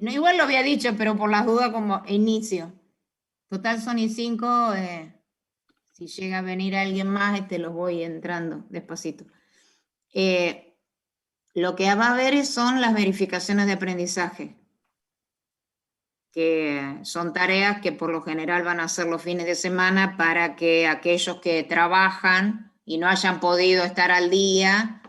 No, igual lo había dicho, pero por las dudas como inicio. Total son y 5, si llega a venir alguien más, los voy entrando despacito. Lo que va a haber son las verificaciones de aprendizaje, que son tareas que por lo general van a ser los fines de semana para que aquellos que trabajan y no hayan podido estar al día,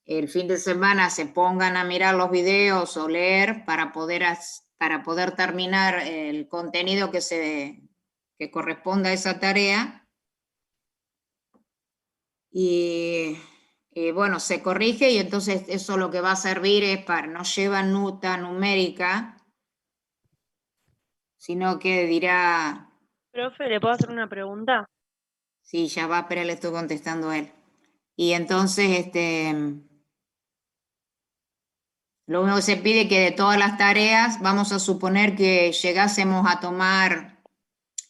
el fin de semana se pongan a mirar los videos o leer para poder terminar el contenido que corresponda a esa tarea. Y bueno, se corrige y entonces eso lo que va a servir es para, no lleva nota numérica, sino que dirá, Profe, ¿le puedo hacer una pregunta? sí, ya va, pero le estoy contestando a él. Y entonces, lo único que se pide es que de todas las tareas, vamos a suponer que llegásemos a tomar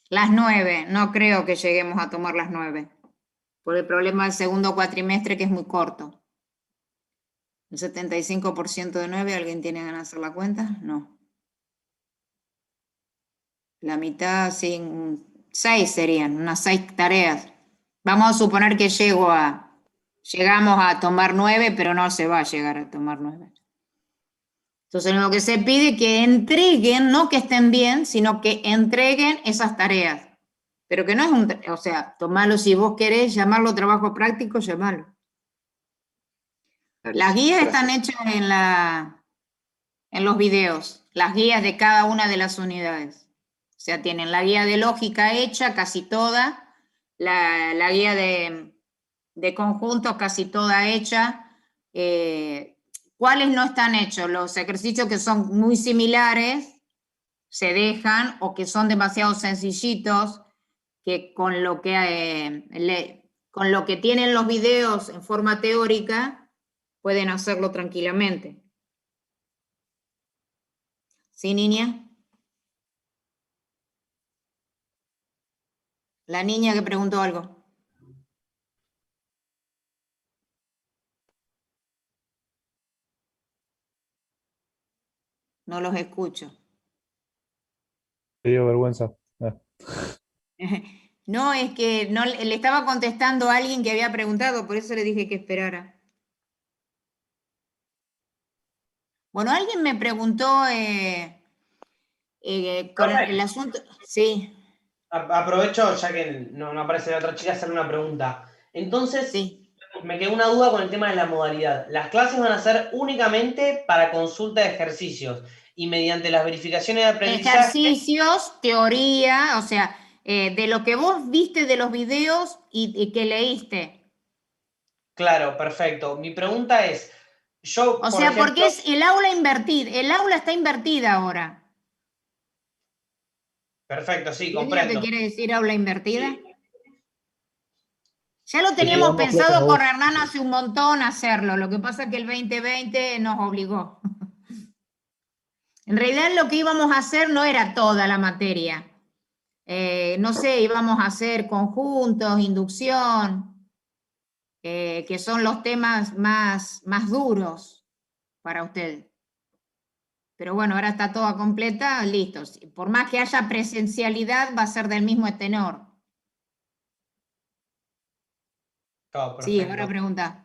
las 9, no creo que lleguemos a tomar las 9, por el problema del segundo cuatrimestre que es muy corto. El 75% de 9, ¿alguien tiene ganas de hacer la cuenta? No. La mitad, sí, 6 serían, unas 6 tareas. Vamos a suponer que llegamos a tomar 9, pero no se va a llegar a tomar 9. Entonces lo que se pide es que entreguen, no que estén bien, sino que entreguen esas tareas. Pero que no es o sea, tomarlo si vos querés, llamarlo trabajo práctico, llamarlo. Las guías están hechas en los videos, las guías de cada una de las unidades. O sea, tienen la guía de lógica hecha, casi toda, la guía de conjuntos casi toda hecha. ¿Cuáles no están hechos? Los ejercicios que son muy similares se dejan, o que son demasiado sencillitos, que con lo que tienen los videos en forma teórica pueden hacerlo tranquilamente. ¿Sí, niña? La niña que preguntó algo. No los escucho. Te dio vergüenza. No, es que no, le estaba contestando a alguien que había preguntado, por eso le dije que esperara. Bueno, alguien me preguntó con el asunto. Sí, Aprovecho, ya que no aparece la otra chica, hacerle una pregunta. Entonces, sí. me quedó una duda con el tema de la modalidad. Las clases van a ser únicamente para consulta de ejercicios y mediante las verificaciones de aprendizaje. Ejercicios, teoría, o sea, de lo que vos viste de los videos y que leíste. Claro, perfecto. Mi pregunta es, yo, O por sea, ejemplo, porque es el aula invertida. El aula está invertida ahora. perfecto, sí, ¿Entiendes lo que comprendo. quiere decir aula invertida? Sí. Ya lo Te teníamos damos clases a pensado con vos. Hernán hace un montón hacerlo. Lo que pasa es que el 2020 nos obligó. En realidad lo que íbamos a hacer no era toda la materia. No sé, íbamos a hacer conjuntos, inducción, que son los temas más duros para ustedes. Pero bueno, ahora está toda completa, listo. Por más que haya presencialidad, va a ser del mismo tenor. Claro, Sí, ahora perfecto. pregunta.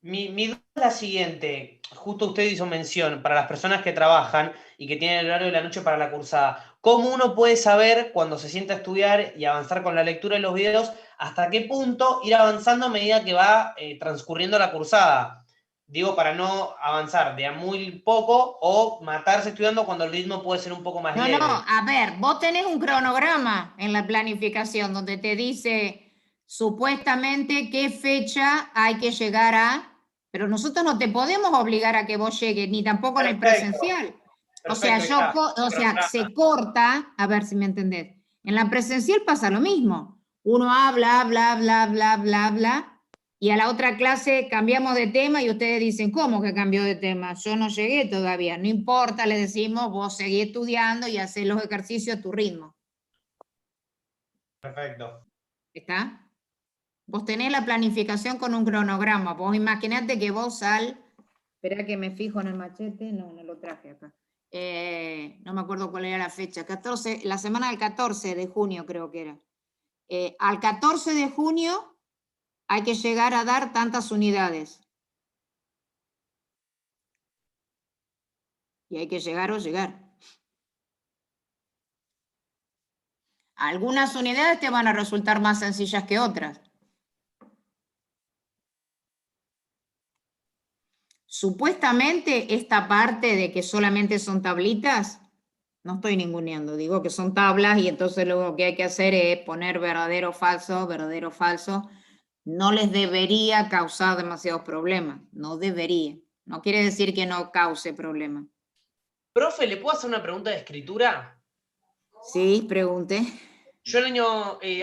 Mi duda es la siguiente. Justo usted hizo mención para las personas que trabajan y que tienen el horario de la noche para la cursada. ¿Cómo uno puede saber cuando se sienta a estudiar y avanzar con la lectura de los videos hasta qué punto ir avanzando a medida que va transcurriendo la cursada? Digo, para no avanzar de a muy poco o matarse estudiando cuando el ritmo puede ser un poco más No, leve. a ver, vos tenés un cronograma en la planificación donde te dice supuestamente qué fecha hay que llegar a, pero nosotros no te podemos obligar a que vos llegues, ni tampoco en el Perfecto, presencial. O sea, perfecto, ahí está. se corta, a ver si me entendés. En la presencial pasa lo mismo. Uno habla, bla, bla, bla, bla, bla, y a la otra clase cambiamos de tema y ustedes dicen, ¿cómo que cambió de tema? Yo no llegué todavía. No importa, le decimos, vos seguís estudiando y hacés los ejercicios a tu ritmo. Perfecto. ¿Está? Vos tenés la planificación con un cronograma. Vos imaginate que vos espera que me fijo en el machete. No lo traje acá. no me acuerdo cuál era la fecha, 14, la semana del 14 de junio creo que era. Al 14 de junio hay que llegar a dar tantas unidades. Y hay que llegar o llegar. Algunas unidades te van a resultar más sencillas que otras. Supuestamente esta parte de que solamente son tablitas, no estoy ninguneando, digo que son tablas y entonces lo que hay que hacer es poner verdadero o falso, verdadero o falso. No les debería causar demasiados problemas, no debería. No quiere decir que no cause problemas. Profe, ¿le puedo hacer una pregunta de escritura? Sí, pregunté. Yo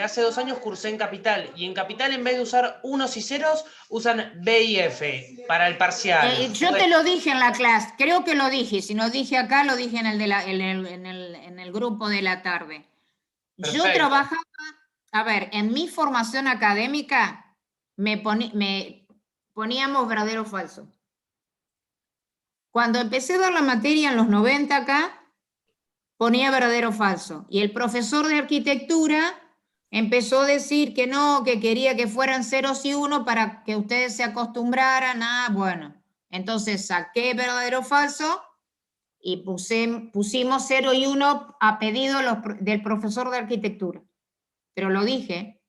hace 2 años cursé en Capital, y en Capital en vez de usar unos y ceros, usan B y F para el parcial. Yo te lo dije en la clase, creo que lo dije, si no dije acá, lo dije en el grupo de la tarde. Yo Perfecto. trabajaba, a ver, en mi formación académica me poníamos verdadero o falso. Cuando empecé a dar la materia en los 90 acá, ponía verdadero o falso. Y el profesor de arquitectura empezó a decir que no, que quería que fueran ceros y uno para que ustedes se acostumbraran a, bueno, entonces saqué verdadero o falso y pusimos 0 y 1 a pedido del profesor de arquitectura. Pero lo dije.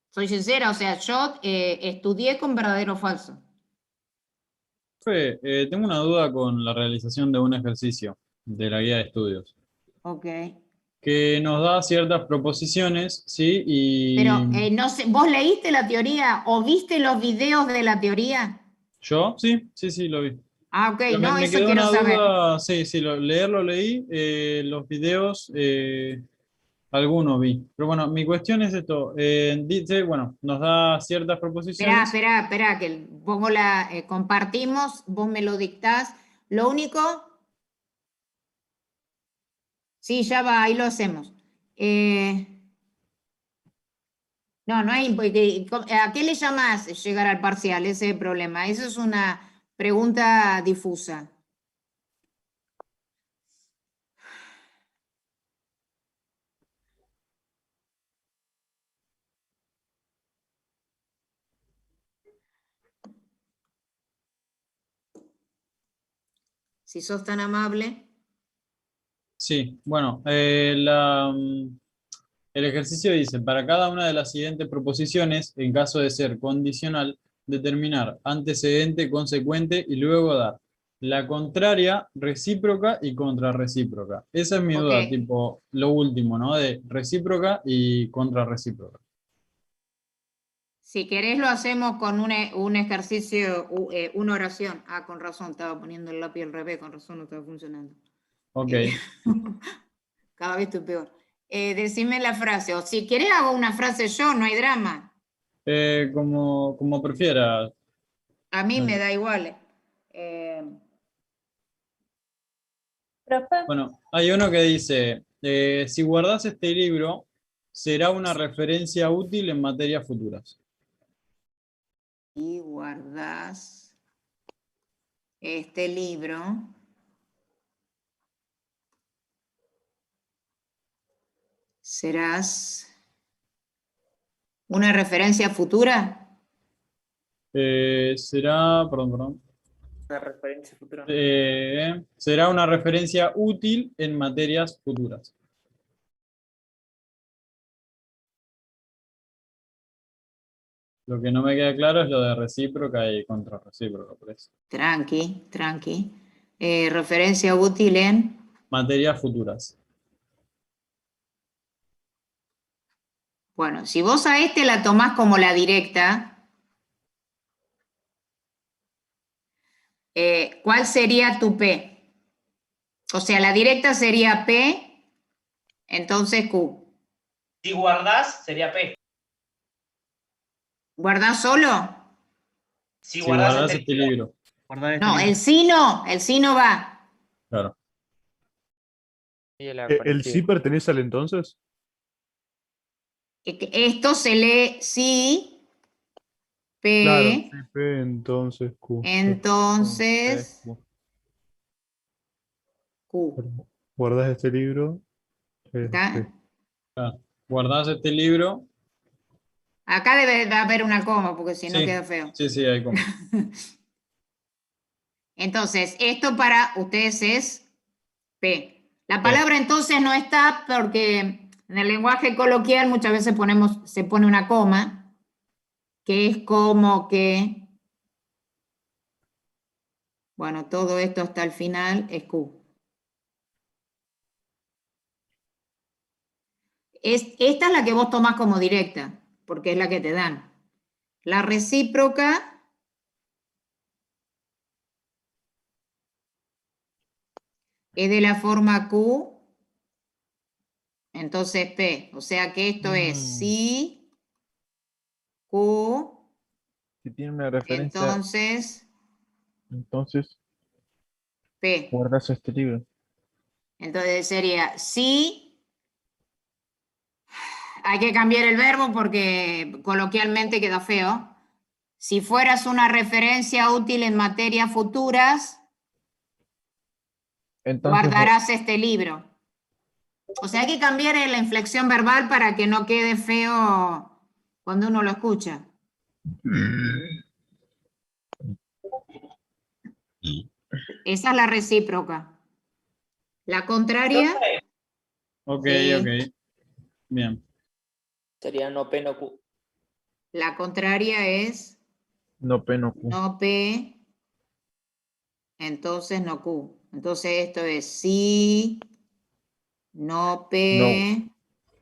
Soy sincera, o sea, yo estudié con verdadero o falso. Profe, tengo una duda con la realización de un ejercicio de la guía de estudios, Ok. que nos da ciertas proposiciones, ¿sí? Pero Y no sé, ¿vos leíste la teoría o viste los videos de la teoría? yo, sí, lo vi. Ah, ok, Pero no, me eso quedó quiero una saber. duda, sí, leerlo leí, los videos, algunos vi. Pero bueno, mi cuestión es esto, dice, bueno, nos da ciertas proposiciones. Esperá, que pongo compartimos, vos me lo dictás. Lo único, sí, ya va, ahí lo hacemos. No es ¿a qué le llamás llegar al parcial? Ese es el problema. Eso es una pregunta difusa. Si sos tan amable. Sí, bueno, el ejercicio dice, para cada una de las siguientes proposiciones, en caso de ser condicional, determinar antecedente, consecuente y luego dar la contraria, recíproca y contrarrecíproca. Esa es mi Ok. duda, tipo lo último, ¿no? De recíproca y contrarrecíproca. Si querés lo hacemos con un ejercicio, una oración. Ah, con razón, estaba poniendo el lápiz al revés, con razón no estaba funcionando. Ok. Cada vez estoy peor. Decime la frase, o si querés hago una frase yo, no hay drama. Como prefiera. A mí me da igual. Eh, Profe, Bueno, hay uno que dice, si guardas este libro, será una referencia útil en materias futuras. y guardás este libro, serás una referencia futura. Perdón. Una referencia futura. Será una referencia útil en materias futuras. Lo que no me queda claro es lo de recíproca y contrarrecíproca, por eso. Tranqui. Referencia útil en... Materias futuras. Bueno, si vos a este la tomás como la directa, ¿cuál sería tu P? O sea, la directa sería P, entonces Q. Si guardás, sería P. ¿Guardás solo? Si Si guardás guardas este este libro. libro. Guardar este No, libro. el sí no va. Claro. Y el ¿El sí aparecido. pertenece al entonces? Esto se lee sí, P, Claro, sí, P, entonces Q. entonces Q. Q. Guardas este libro. ¿Está? P. Guardás este libro. Acá debe de haber una coma, porque si no Sí, queda feo. sí, hay como. Entonces, esto para ustedes es P. La P. palabra entonces no está porque en el lenguaje coloquial muchas veces se pone una coma, que es como que, bueno, todo esto hasta el final es Q. Esta es la que vos tomás como directa, porque es la que te dan. La recíproca es de la forma Q, entonces P. O sea que esto es si Q, Si tiene una referencia, entonces entonces P. guardas este libro. Entonces sería si, hay que cambiar el verbo porque coloquialmente queda feo. Si fueras una referencia útil en materias futuras, Entonces, guardarás este libro. O sea, hay que cambiar la inflexión verbal para que no quede feo cuando uno lo escucha. Esa es la recíproca. La contraria, Ok, sí, ok. Bien. Sería no P, no Q. la contraria es no P, no Q. no P, entonces no Q. Entonces esto es sí, no No, P,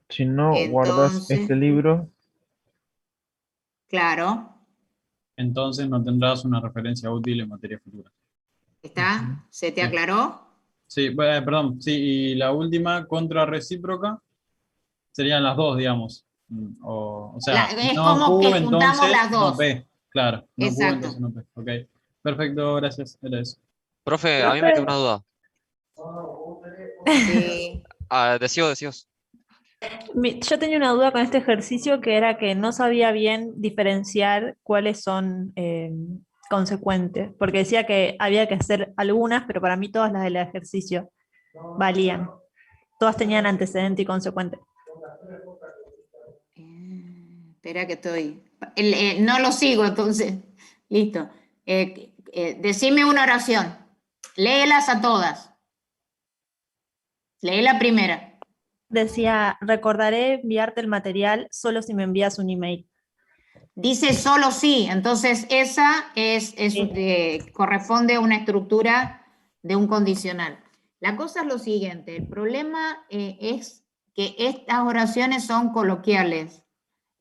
si no guardas entonces este Q. libro, Claro, Entonces no tendrás una referencia útil en materia futura. ujú, ¿está? ¿Se te Sí, aclaró? sí, perdón. Sí, y la última contra recíproca serían las dos, digamos. O sea, Es no como que Q, juntamos entonces las no dos. P. Claro, no Q, Exacto. entonces no P. Ok. Perfecto, gracias. Era eso. Profe, a mí me quedó Profe, una duda. Sí. Ah, decíos. yo tenía una duda con este ejercicio que era que no sabía bien diferenciar cuáles son consecuentes, porque decía que había que hacer algunas, pero para mí todas las del ejercicio valían. Todas tenían antecedente y consecuente. Espera que estoy. No lo sigo, entonces. Listo. Decime una oración. Léelas a todas. Lee la primera. Decía, recordaré enviarte el material solo si me envías un email. Dice solo sí, entonces esa Sí. corresponde a una estructura de un condicional. La cosa es lo siguiente, el problema es que estas oraciones son coloquiales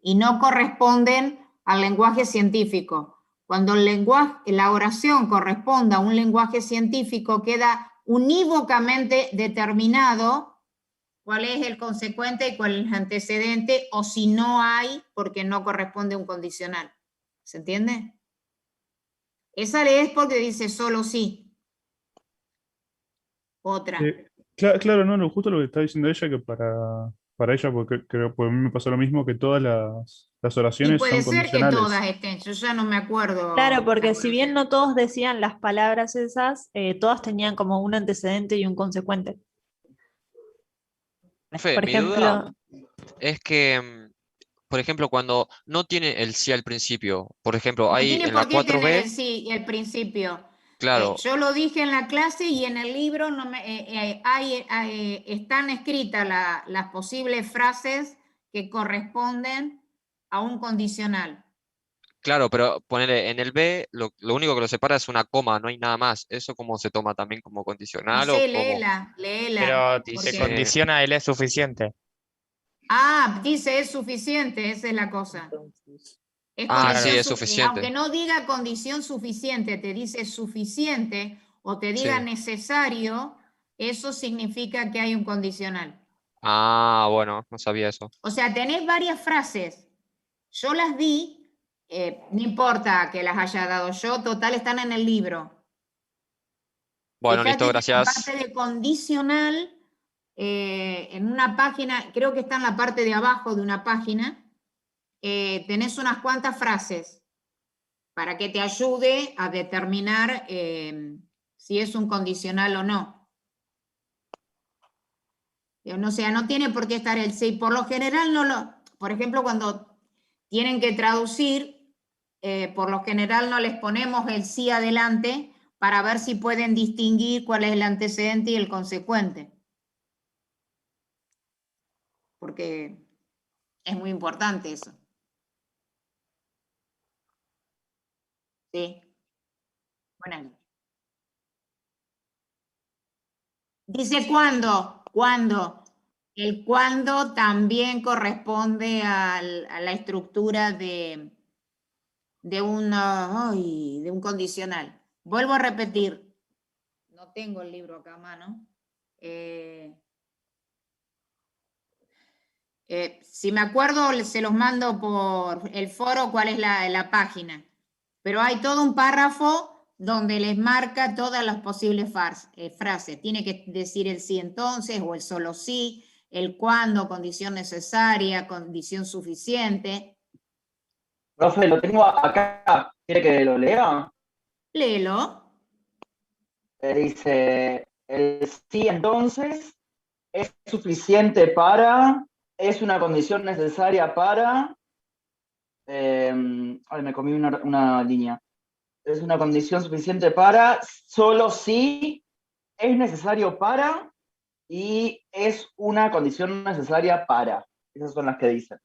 y no corresponden al lenguaje científico. Cuando la oración corresponde a un lenguaje científico, queda unívocamente determinado cuál es el consecuente y cuál es el antecedente, o si no hay, porque no corresponde a un condicional. ¿Se entiende? Esa es porque dice solo sí. Otra. claro, no, justo lo que está diciendo ella, que para ella, porque creo, pues a mí me pasó lo mismo, que todas las Y oraciones puede son ser que todas condicionales. estén, yo ya no me acuerdo Claro, las porque si bien oraciones. no todos decían las palabras esas, todas tenían como un antecedente y un consecuente. Profe, Por mi duda ejemplo, es que, por ejemplo, cuando no tiene el sí al principio, por ejemplo, No hay tiene en la por qué tener 4B, el sí y el principio. claro, Yo lo dije en la clase y en el libro están escritas las posibles frases que corresponden a un condicional. claro, pero ponele en el B, lo único que lo separa es una coma, no hay nada más. ¿Eso cómo se toma también como No condicional o sé, cómo? léela, Pero dice porque, Dice, condiciona, él es suficiente. dice es suficiente, esa es la cosa. Entonces, Es ah, sí, condición, es aunque suficiente. no diga condición suficiente, te dice suficiente o te diga Sí. necesario, eso significa que hay un condicional. Ah, bueno, no sabía eso. O sea, tenés varias frases. Yo las di, no importa que las haya dado yo, total están en el libro. Bueno, listo, Fíjate que la gracias. parte de condicional, en una página, creo que está en la parte de abajo de una página, tenés unas cuantas frases. para que te ayude a determinar si es un condicional o no. O sea, no tiene por qué estar el sí. Por lo general, por ejemplo, cuando tienen que traducir, por lo general no les ponemos el sí adelante para ver si pueden distinguir cuál es el antecedente y el consecuente. Porque es muy importante eso. Sí. Buenas noches. Dice cuándo. ¿Cuándo? El cuándo también corresponde a la estructura de un condicional. Vuelvo a repetir. No tengo el libro acá a mano. Si me acuerdo, se los mando por el foro cuál es la página. Pero hay todo un párrafo donde les marca todas las posibles frases. Tiene que decir el sí entonces o el solo sí, el cuándo, condición necesaria, condición suficiente. Profe, lo tengo acá. ¿Quiere que lo lea? Léelo. Dice, el sí entonces es suficiente para, es una condición necesaria para, me comí una línea. Es una condición suficiente para, solo si es necesario para, y es una condición necesaria para. Esas son las que dicen.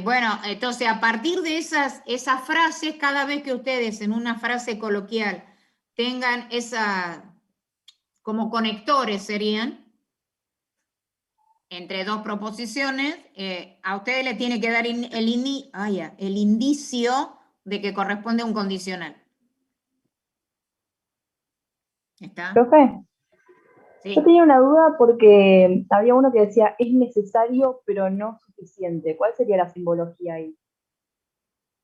Bueno, entonces a partir de esas frases, cada vez que ustedes en una frase coloquial tengan como conectores serían, entre dos proposiciones, a ustedes les tiene que dar el indicio de que corresponde a un condicional. ¿Está? Profe, Sí. yo tenía una duda porque había uno que decía es necesario pero no suficiente. ¿Cuál sería la simbología ahí?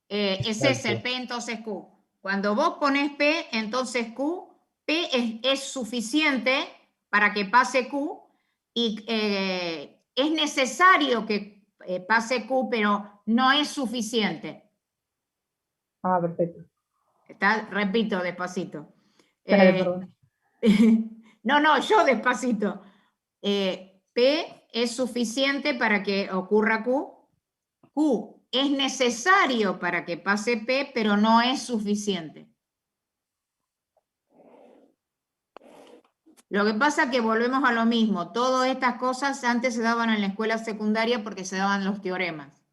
Ese es el P, entonces Q. Cuando vos pones P, entonces Q, P es suficiente para que pase Q y es necesario que pase Q, pero no es suficiente. Ah, perfecto. Repito, despacito. Dale, perdón. No, yo despacito. P es suficiente para que ocurra Q. Q es necesario para que pase P, pero no es suficiente. Lo que pasa es que volvemos a lo mismo. Todas estas cosas antes se daban en la escuela secundaria porque se daban los teoremas.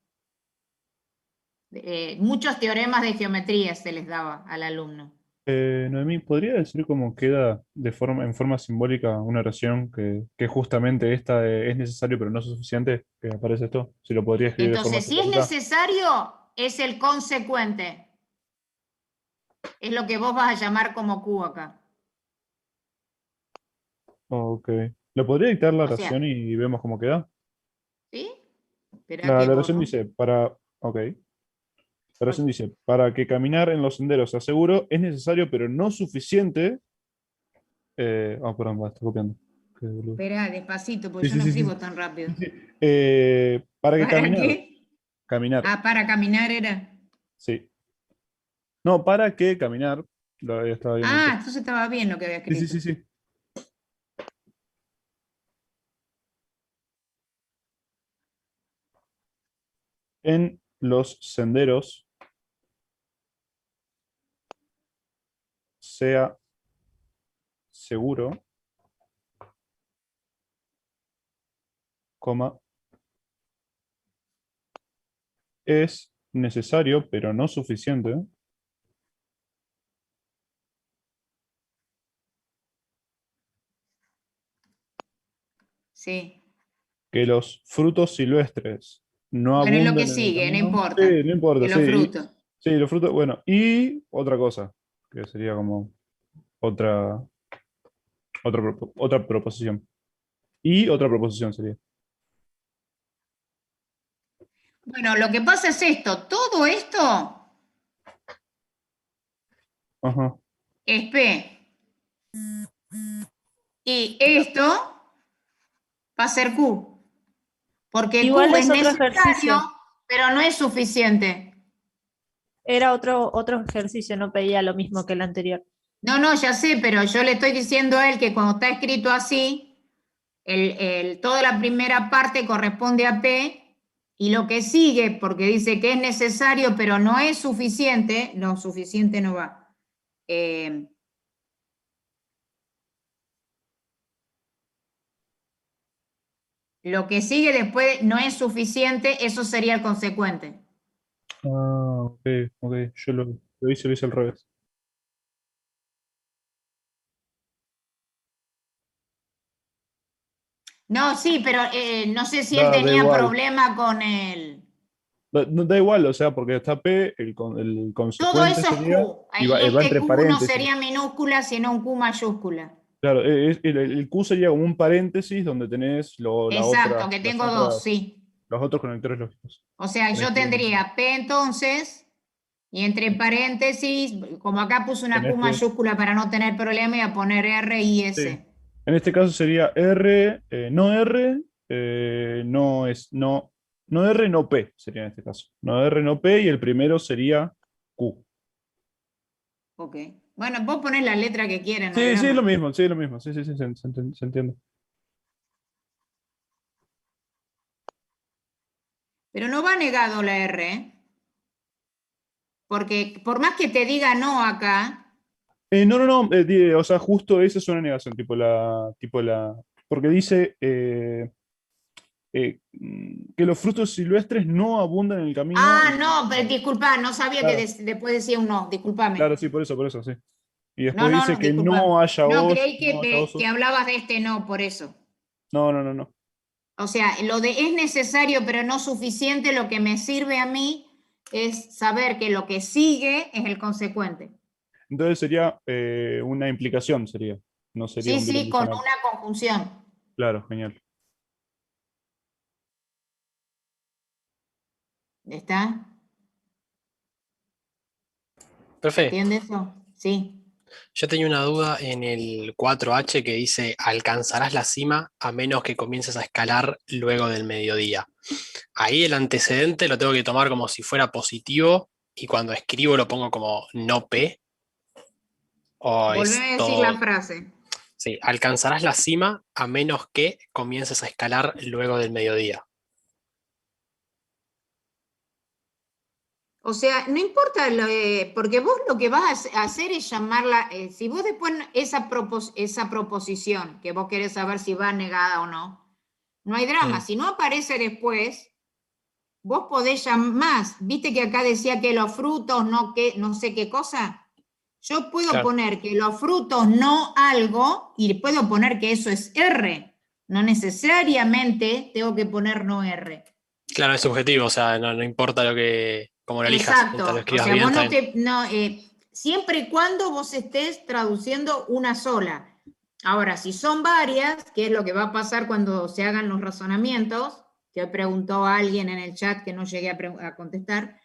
Muchos teoremas de geometría se les daba al alumno. Noemí, ¿podría decir cómo queda en forma simbólica una oración que justamente esta es necesario pero no es suficiente? Que aparece esto. Si lo podría escribir de forma Entonces, si es simbólica. necesario, es el consecuente. Es lo que vos vas a llamar como Q acá. Ok. ¿Lo podría dictar la O sea, oración y vemos cómo queda? ¿sí? Espera La que oración borro. dice, ok. La oración dice, para que caminar en los senderos sea seguro, es necesario, pero no suficiente. Perdón, estoy copiando. Qué boludo. Espera, despacito, porque Sí, yo no sí, sí, escribo sí. tan rápido. Sí. Para que ¿Para caminar. qué? Caminar, Ah, para caminar era. sí. No, para que caminar. Lo había estado bien Ah, antes. entonces estaba bien lo que había Sí, sí, escrito. sí, sí. En los senderos sea seguro, coma, es necesario, pero no suficiente, Sí. que los frutos silvestres no Bueno, es lo que abunden en el sigue, no camino. importa. Sí, no importa, Que los sí. frutos. Sí, los frutos, bueno, y otra cosa, que sería como otra proposición. Y otra proposición sería. Bueno, lo que pasa es esto. Todo esto Ajá. es P. Y esto va a ser Q. Porque Igual Q es es otro necesario, ejercicio. pero no es suficiente. Era otro ejercicio, no pedía lo mismo que el anterior. No, no, ya sé, pero yo le estoy diciendo a él que cuando está escrito así, toda la primera parte corresponde a P y lo que sigue, porque dice que es necesario, pero no es suficiente, no, suficiente no va. Lo que sigue después no es suficiente, eso sería el consecuente. Ah, ok, ok. Yo lo hice al revés. No, sí, pero no sé si él Da tenía igual. problema con el... No, da igual, o sea, porque está P, el Todo consecuente eso es sería, Q. y va Este entre Q no paréntesis. sería minúscula, sino un Q mayúscula. Claro, el Q sería como un paréntesis donde tenés Exacto, que tengo dos, sí. los otros conectores lógicos. O sea, yo tendría P entonces, y entre paréntesis, como acá puse una Q Tenés que, mayúscula para no tener problema, voy a poner R y sí. S. En este caso sería R, no R, no R, no P, sería en este caso. No R, no P, y el primero sería Q. Ok. Bueno, vos ponés la letra que quieras, no hay Sí, sí, es lo drama. mismo, sí, es lo mismo. Sí, sí, sí, se entiende. Pero no va negado la R, ¿eh? Porque por más que te diga no acá, No, o sea, justo esa es una negación, porque dice que los frutos silvestres no abundan en el camino. ah, no, pero disculpa, no sabía que Claro, después decía un no, discúlpame. claro, sí, por eso, sí. Y No, después no, dice no, que discúlpame. no haya No, creí no haya que osos. hablabas de este no, por eso. No. O sea, lo de es necesario pero no suficiente, lo que me sirve a mí es saber que lo que sigue es el consecuente. Entonces sería una implicación, no sería Sí, un sí, con bicondicional. una conjunción. Claro, genial. ¿Está? ¿Se Profe, entiende eso? Sí. yo tenía una duda en el 4H que dice, alcanzarás la cima a menos que comiences a escalar luego del mediodía. Ahí el antecedente lo tengo que tomar como si fuera positivo y cuando escribo lo pongo como no P o es Volveme a decir la todo. frase. Sí, alcanzarás la cima a menos que comiences a escalar luego del mediodía. O sea, no importa, porque vos lo que vas a hacer es llamarla, si vos después esa proposición, que vos querés saber si va negada o no, no hay drama. Mm, Si no aparece después, vos podés llamar, viste que acá decía que los frutos no, que, no sé qué cosa. Yo puedo claro, poner que los frutos no algo y puedo poner que eso es R. No necesariamente tengo que poner no R. claro, es subjetivo, o sea, no importa cómo lo elijas, mientras lo Exacto, o escribas sea, bien, vos está no bien. te, no, siempre y cuando vos estés traduciendo una sola. Ahora, si son varias, que es lo que va a pasar cuando se hagan los razonamientos, que hoy preguntó a alguien en el chat que no llegué a contestar,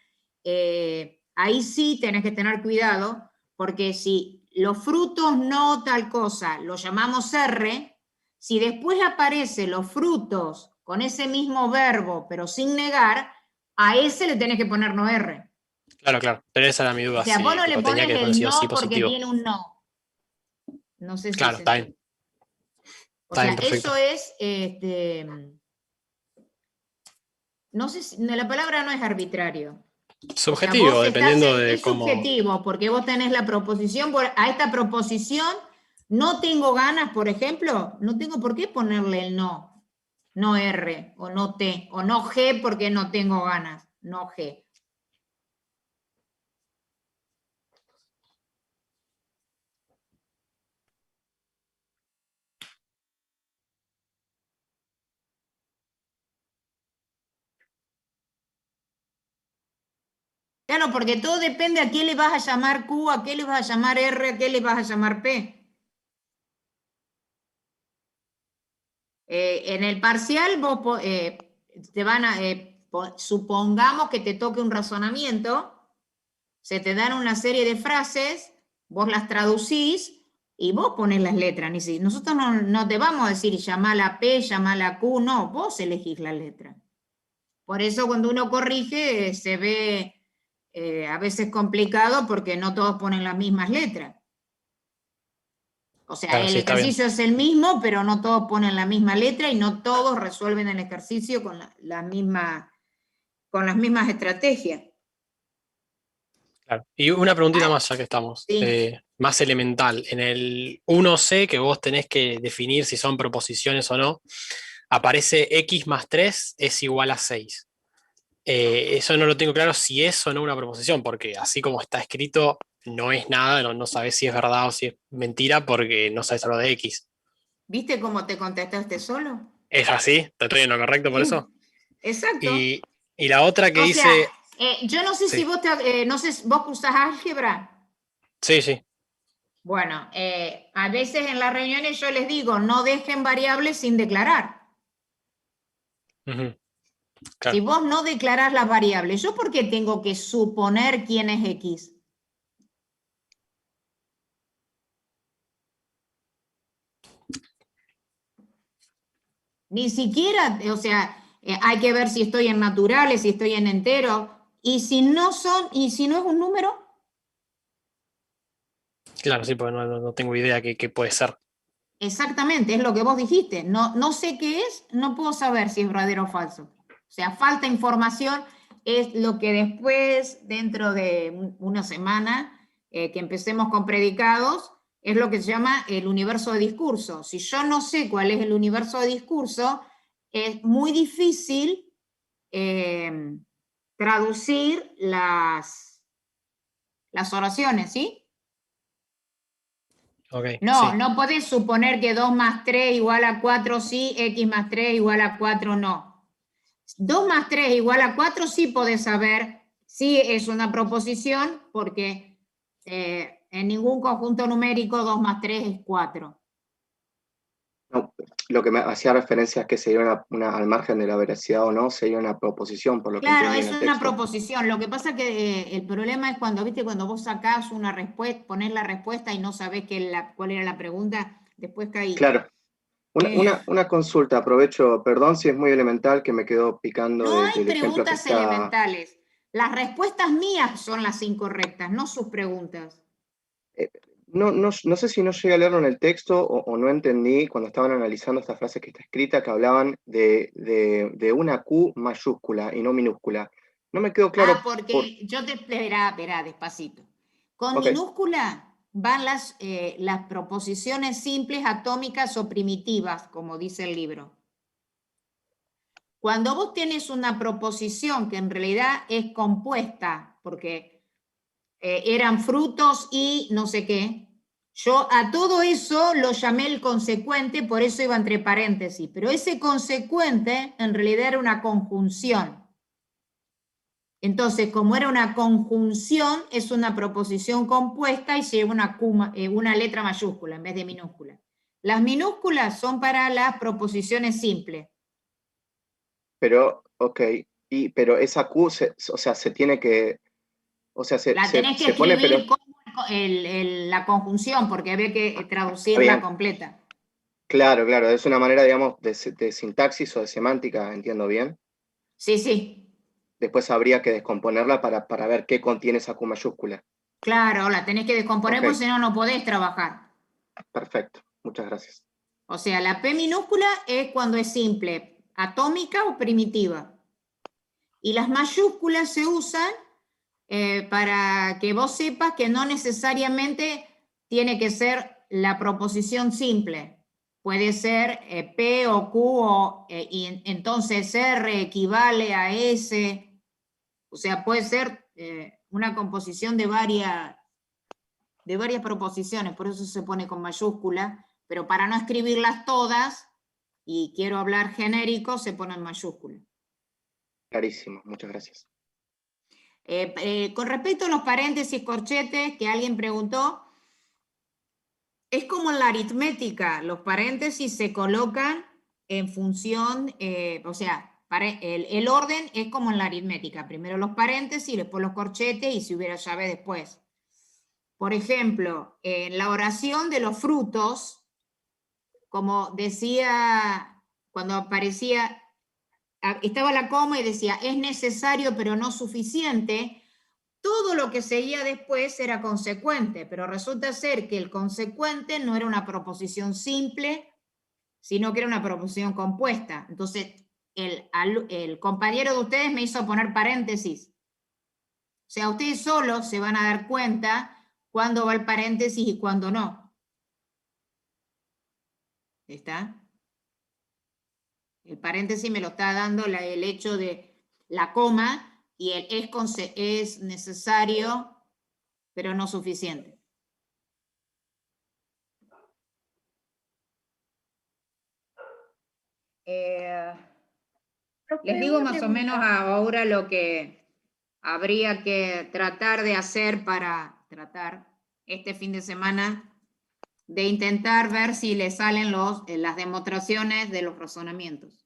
ahí sí tenés que tener cuidado, porque si los frutos no tal cosa, lo llamamos R, si después aparece los frutos con ese mismo verbo, pero sin negar, a ese le tenés que poner no R. Claro, pero esa era mi O duda, sea, vos si no le tipo, tenía pones que poner el sí o sí no porque positivo. tiene un no. No sé si Claro, se entiende. O está sea, bien, perfecto. eso es, no sé si, la palabra no es arbitrario. O sea, Subjetivo, vos estás, dependiendo de es cómo. subjetivo, porque vos tenés la proposición, a esta proposición no tengo ganas, por ejemplo, no tengo por qué ponerle el no, no R, o no T, o no G porque no tengo ganas, no G. Claro, porque todo depende a qué le vas a llamar Q, a qué le vas a llamar R, a qué le vas a llamar P. En el parcial vos te van a, supongamos que te toque un razonamiento, se te dan una serie de frases, vos las traducís y vos pones las letras. Nosotros no te vamos a decir llamala P, llamala Q, no, vos elegís la letra. Por eso cuando uno corrige se ve a veces complicado porque no todos ponen las mismas letras. O sea, Claro, el sí, está bien. ejercicio es el mismo, pero no todos ponen la misma letra y no todos resuelven el ejercicio con las mismas estrategias. Claro. Y una preguntita más, ya que estamos. Sí. Más elemental. En el 1C, que vos tenés que definir si son proposiciones o no, aparece x más 3 es igual a 6. Eso no lo tengo claro si es o no una proposición, porque así como está escrito, no es nada, no sabes si es verdad o si es mentira, porque no sabes algo de x. ¿Viste cómo te contestaste solo? ¿Es así? ¿Te estoy en lo correcto por eso? Exacto. Y la otra que O sea, dice. yo no sé Sí. si vos, no sé, ¿vos usás álgebra? Sí, sí. Bueno, a veces en las reuniones yo les digo, no dejen variables sin declarar. Ujú. Si Claro. vos no declarás las variables, ¿yo por qué tengo que suponer quién es X? Ni siquiera, o sea, hay que ver si estoy en naturales, si estoy en entero, y si no es un número, Claro, sí, porque no tengo idea qué puede ser. exactamente, es lo que vos dijiste. No sé qué es, no puedo saber si es verdadero o falso. O sea, falta información, es lo que después, dentro de una semana, que empecemos con predicados, es lo que se llama el universo de discurso. Si yo no sé cuál es el universo de discurso, es muy difícil traducir las oraciones, ¿sí? Ok, No, sí. no podés suponer que 2 más 3 igual a 4 sí, x más 3 igual a 4 no. 2 más 3 igual a 4 sí podés saber si es una proposición, porque en ningún conjunto numérico 2 más 3 es 4. No, lo que me hacía referencia es que sería al margen de la veracidad o no, sería una proposición, por lo que Claro, entendí en es el una texto. proposición. Lo que pasa es que el problema es cuando, ¿viste? Cuando vos sacás una respuesta, ponés la respuesta y no sabés cuál era la pregunta, después caí. Claro. Una consulta, aprovecho, perdón si es muy elemental, que me quedó picando No hay del ejemplo que preguntas está. elementales. Las respuestas mías son las incorrectas, no sus preguntas. No sé si no llegué a leerlo en el texto o no entendí cuando estaban analizando esta frase que está escrita, que hablaban de una Q mayúscula y no minúscula. No me quedó claro. Porque yo te verá despacito. Con Ok. minúscula van las proposiciones simples, atómicas o primitivas, como dice el libro. Cuando vos tienes una proposición que en realidad es compuesta, porque eran frutos y no sé qué, yo a todo eso lo llamé el consecuente, por eso iba entre paréntesis, pero ese consecuente en realidad era una conjunción. Entonces, como era una conjunción, es una proposición compuesta y lleva una letra mayúscula en vez de minúscula. Las minúsculas son para las proposiciones simples. Pero, ok, pero esa Q, se tiene que, La tenés que se pone, pero escribir como la conjunción, porque había que traducirla bien. completa. Claro, es una manera, digamos, de sintaxis o de semántica, entiendo bien. Sí, sí. Después habría que descomponerla para ver qué contiene esa Q mayúscula. Claro, la tenés que descomponer Ok. porque si no, no podés trabajar. Perfecto, muchas gracias. O sea, la P minúscula es cuando es simple, atómica o primitiva. Y las mayúsculas se usan para que vos sepas que no necesariamente tiene que ser la proposición simple. Puede ser P o Q, y entonces R equivale a S. O sea, puede ser una composición de varias proposiciones, por eso se pone con mayúscula, pero para no escribirlas todas, y quiero hablar genérico, se pone en mayúscula. Clarísimo, muchas gracias. Con respecto a los paréntesis, corchetes, que alguien preguntó, es como en la aritmética, los paréntesis se colocan en función, o sea, el orden es como en la aritmética, primero los paréntesis, después los corchetes y si hubiera llave después. Por ejemplo, en la oración de los frutos, como decía, cuando aparecía, estaba la coma y decía, es necesario pero no suficiente, todo lo que seguía después era consecuente, pero resulta ser que el consecuente no era una proposición simple, sino que era una proposición compuesta. Entonces, el compañero de ustedes me hizo poner paréntesis. O sea, ustedes solos se van a dar cuenta cuándo va el paréntesis y cuándo no. ¿Está? El paréntesis me lo está dando el hecho de la coma, y el es necesario, pero no suficiente. Les digo más o menos ahora lo que habría que tratar de hacer para tratar este fin de semana de intentar ver si le salen las demostraciones de los razonamientos.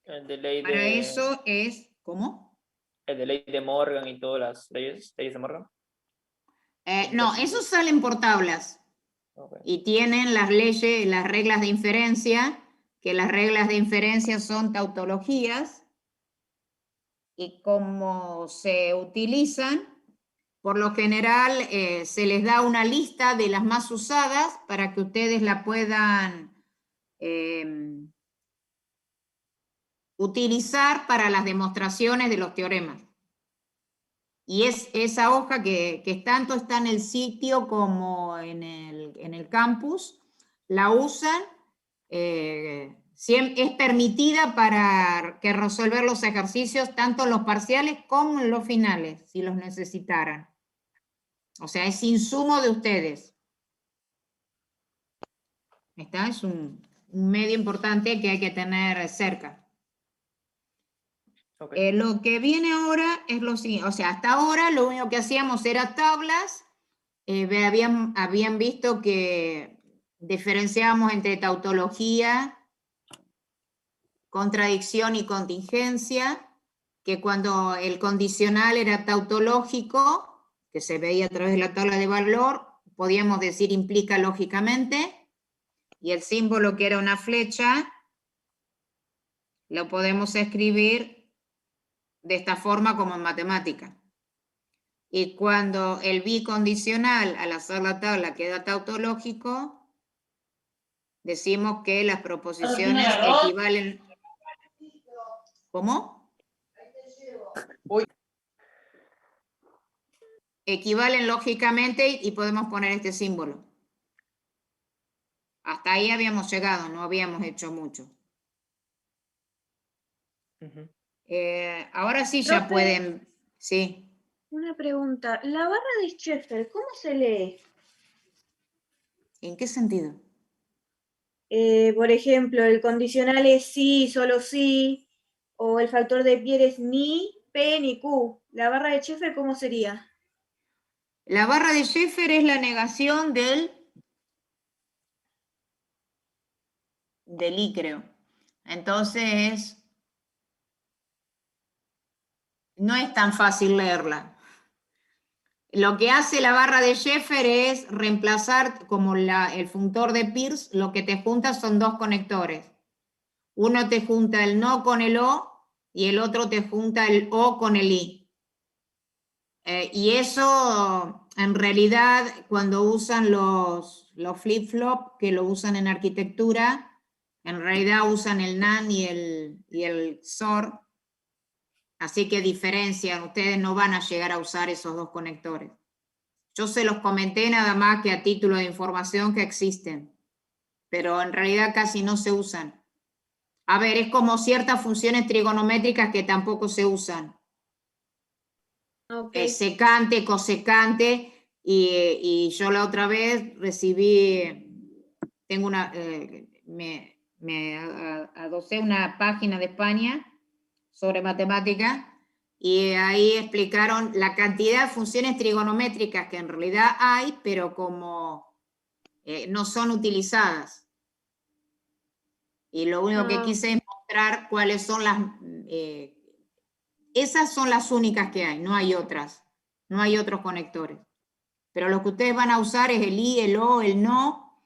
El de ley Para de, eso es, ¿cómo? el de ley de Morgan y todas las leyes de Morgan. No, esos salen por tablas. Okay. Y tienen las leyes, las reglas de inferencia, que las reglas de inferencia son tautologías, y como se utilizan, por lo general se les da una lista de las más usadas para que ustedes la puedan utilizar para las demostraciones de los teoremas. Y es esa hoja que tanto está en el sitio como en el campus, la usan, es permitida para que resolver los ejercicios, tanto los parciales como los finales, si los necesitaran. O sea, es insumo de ustedes. ¿Está? Es un medio importante que hay que tener cerca. Okay. Lo que viene ahora es lo siguiente, o sea, hasta ahora lo único que hacíamos era tablas, habían visto que diferenciábamos entre tautología, contradicción y contingencia, que cuando el condicional era tautológico, que se veía a través de la tabla de valor, podíamos decir implica lógicamente, y el símbolo que era una flecha, lo podemos escribir de esta forma como en matemática. Y cuando el bicondicional al hacer la tabla queda tautológico, decimos que las proposiciones equivalen. ¿Cómo? Equivalen lógicamente y podemos poner este símbolo. Hasta ahí habíamos llegado, no habíamos hecho mucho. Ahora sí ya pueden, sí. Una pregunta, la barra de Sheffer, ¿cómo se lee? ¿En qué sentido? Por ejemplo, el condicional es sí, solo sí, o el factor de Pierre es ni P ni Q. ¿La barra de Sheffer cómo sería? La barra de Sheffer es la negación del I, creo. Entonces, no es tan fácil leerla. Lo que hace la barra de Sheffer es reemplazar, como el funtor de Peirce, lo que te junta son dos conectores. Uno te junta el no con el O y el otro te junta el O con el I. Y eso, en realidad, cuando usan los flip-flop, que lo usan en arquitectura, en realidad usan el NAND y el XOR. Así que diferencian, ustedes no van a llegar a usar esos dos conectores. Yo se los comenté nada más que a título de información que existen, pero en realidad casi no se usan. A ver, es como ciertas funciones trigonométricas que tampoco se usan. Okay. Secante, cosecante, y yo la otra vez recibí, tengo una, me adosé una página de España sobre matemática, y ahí explicaron la cantidad de funciones trigonométricas que en realidad hay, pero como no son utilizadas. Y lo único que quise es mostrar cuáles son las... esas son las únicas que hay, no hay otras. No hay otros conectores. Pero lo que ustedes van a usar es el I, el O, el no,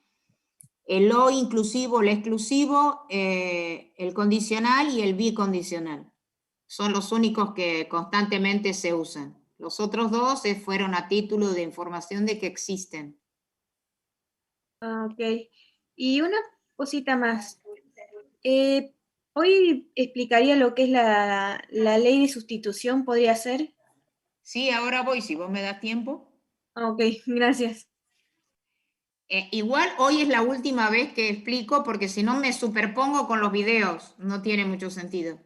el O inclusivo, el exclusivo, el condicional y el bicondicional. Son los únicos que constantemente se usan. Los otros dos fueron a título de información de que existen. Ah, ok. Y una cosita más. Hoy explicaría lo que es la ley de sustitución, ¿podría ser? Sí, ahora voy, si vos me das tiempo. Ah, ok, gracias. Igual hoy es la última vez que explico, porque si no me superpongo con los videos, no tiene mucho sentido.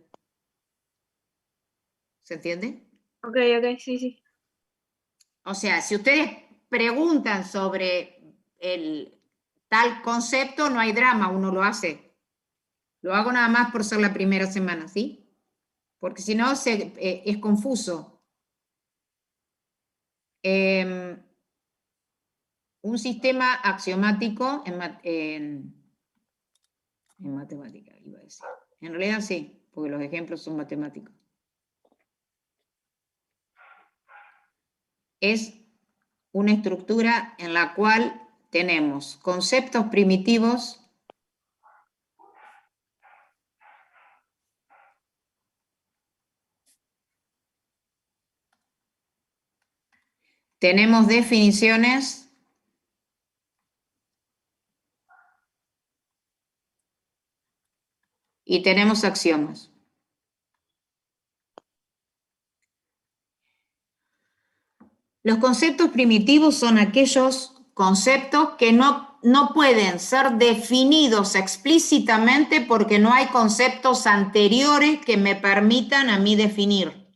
¿Se entiende? Ok, sí, sí. O sea, si ustedes preguntan sobre el tal concepto, no hay drama, uno lo hace. Lo hago nada más por ser la primera semana, ¿sí? Porque si no es confuso. Un sistema axiomático en matemática, iba a decir. En realidad sí, porque los ejemplos son matemáticos. Es una estructura en la cual tenemos conceptos primitivos tenemos definiciones y tenemos axiomas. Los conceptos primitivos son aquellos conceptos que no pueden ser definidos explícitamente porque no hay conceptos anteriores que me permitan a mí definir.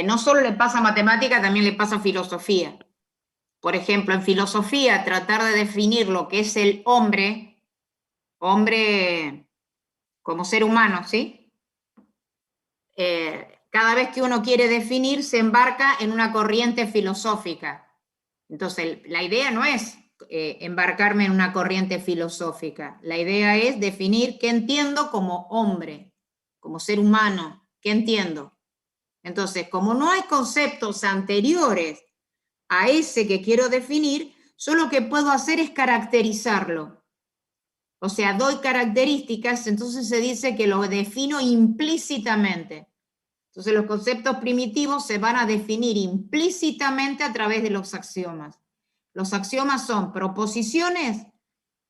No solo le pasa a matemática, también le pasa a filosofía. Por ejemplo, en filosofía, tratar de definir lo que es el hombre como ser humano, ¿sí? Cada vez que uno quiere definir, se embarca en una corriente filosófica. Entonces, la idea no es embarcarme en una corriente filosófica. La idea es definir qué entiendo como hombre, como ser humano, qué entiendo. Entonces, como no hay conceptos anteriores a ese que quiero definir, yo lo que puedo hacer es caracterizarlo. O sea, doy características, entonces se dice que lo defino implícitamente. Entonces los conceptos primitivos se van a definir implícitamente a través de los axiomas. Los axiomas son proposiciones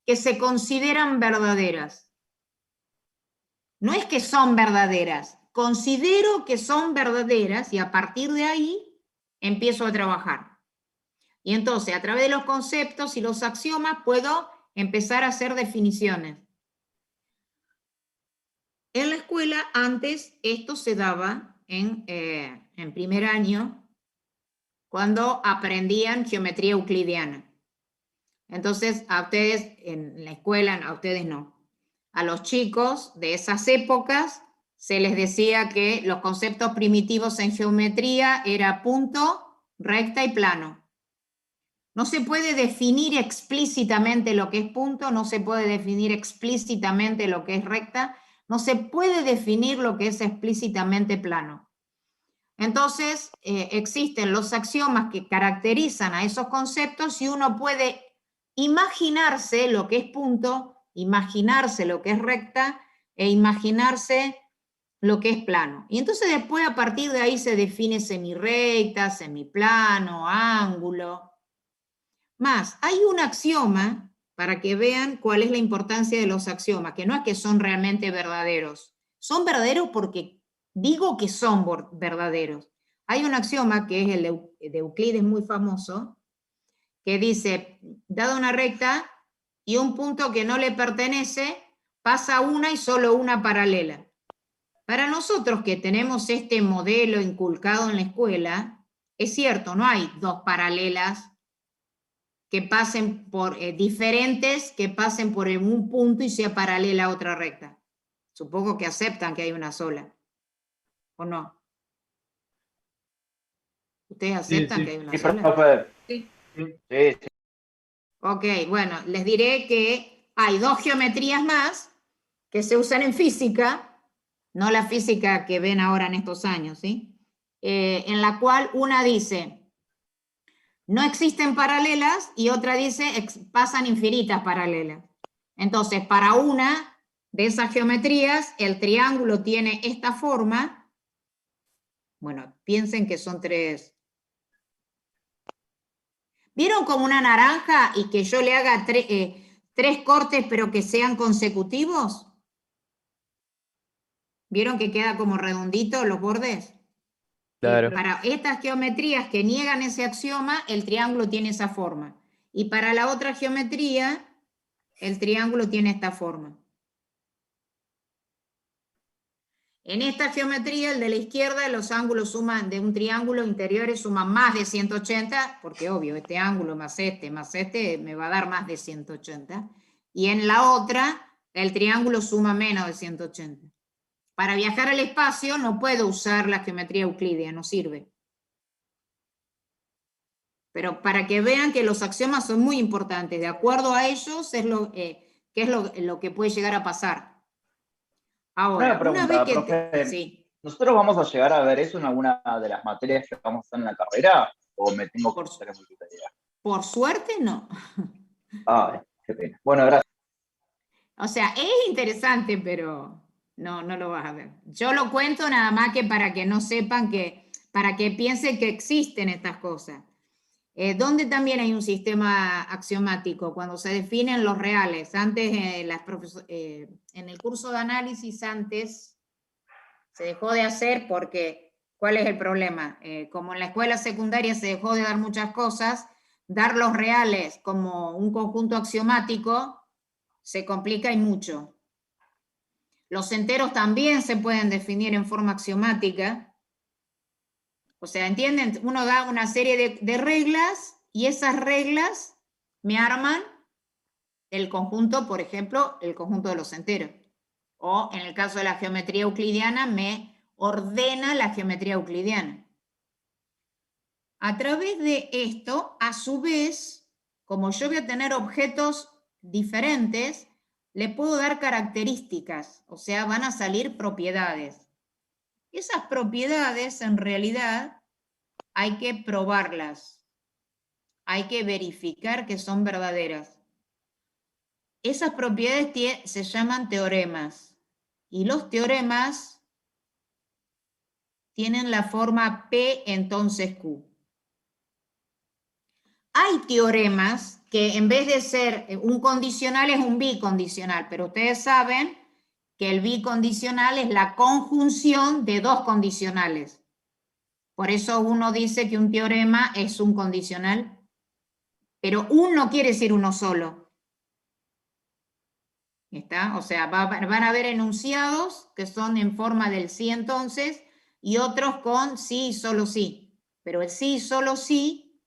que se consideran verdaderas. No es que son verdaderas, considero que son verdaderas y a partir de ahí empiezo a trabajar. Y entonces a través de los conceptos y los axiomas puedo empezar a hacer definiciones. En la escuela antes esto se daba en primer año cuando aprendían geometría euclidiana. Entonces a ustedes en la escuela, a ustedes no, a los chicos de esas épocas se les decía que los conceptos primitivos en geometría era punto, recta y plano. No se puede definir explícitamente lo que es punto, no se puede definir explícitamente lo que es recta, no se puede definir lo que es explícitamente plano. Entonces, existen los axiomas que caracterizan a esos conceptos y uno puede imaginarse lo que es punto, imaginarse lo que es recta e imaginarse lo que es plano. Y entonces después a partir de ahí se define semirrecta, semiplano, ángulo. Más, hay un axioma, para que vean cuál es la importancia de los axiomas, que no es que son realmente verdaderos. Son verdaderos porque digo que son verdaderos. Hay un axioma que es el de Euclides, muy famoso, que dice, dada una recta y un punto que no le pertenece, pasa una y solo una paralela. Para nosotros que tenemos este modelo inculcado en la escuela, es cierto, no hay dos paralelas que pasen por diferentes, que pasen por un punto y sea paralela a otra recta. Supongo que aceptan que hay una sola, ¿o no? ¿Ustedes aceptan que hay una sola? Sí. Sí. Ok, bueno, les diré que hay dos geometrías más que se usan en física, no la física que ven ahora en estos años, ¿sí? En la cual una dice, no existen paralelas, y otra dice, pasan infinitas paralelas. Entonces, para una de esas geometrías, el triángulo tiene esta forma. Bueno, piensen que son 3. ¿Vieron como una naranja y que yo le haga 3 cortes pero que sean consecutivos? ¿Vieron que queda como redondito los bordes? Claro. Para estas geometrías que niegan ese axioma, el triángulo tiene esa forma. Y para la otra geometría, el triángulo tiene esta forma. En esta geometría, el de la izquierda, los ángulos suman de un triángulo interiores suman más de 180, porque obvio, este ángulo más este me va a dar más de 180. Y en la otra, el triángulo suma menos de 180. Para viajar al espacio no puedo usar la geometría euclídea, no sirve. Pero para que vean que los axiomas son muy importantes, de acuerdo a ellos es lo que puede llegar a pasar. Ahora, Una pregunta, una vez que... profe. Sí. ¿Nosotros vamos a llegar a ver eso en alguna de las materias que vamos a hacer en la carrera? ¿O me tengo que hacer en multitarea? Por suerte, no. Ay, qué pena. Bueno, gracias. O sea, es interesante, pero no lo vas a ver. Yo lo cuento nada más que para que no sepan para que piensen que existen estas cosas. Donde también hay un sistema axiomático, cuando se definen los reales. Antes, en el curso de análisis, antes se dejó de hacer porque, ¿cuál es el problema? Como en la escuela secundaria se dejó de dar muchas cosas, dar los reales como un conjunto axiomático se complica y mucho. Los enteros también se pueden definir en forma axiomática. O sea, ¿entienden? Uno da una serie de reglas y esas reglas me arman el conjunto, por ejemplo, el conjunto de los enteros. O en el caso de la geometría euclidiana, me ordena la geometría euclidiana. A través de esto, a su vez, como yo voy a tener objetos diferentes, le puedo dar características, o sea, van a salir propiedades. Esas propiedades, en realidad, hay que probarlas. Hay que verificar que son verdaderas. Esas propiedades se llaman teoremas. Y los teoremas tienen la forma P entonces Q. Hay teoremas que en vez de ser un condicional es un bicondicional, pero ustedes saben que el bicondicional es la conjunción de dos condicionales. Por eso uno dice que un teorema es un condicional, pero uno quiere decir uno solo. ¿Está? O sea, van a haber enunciados que son en forma del sí entonces y otros con sí y solo sí. Pero el sí y solo sí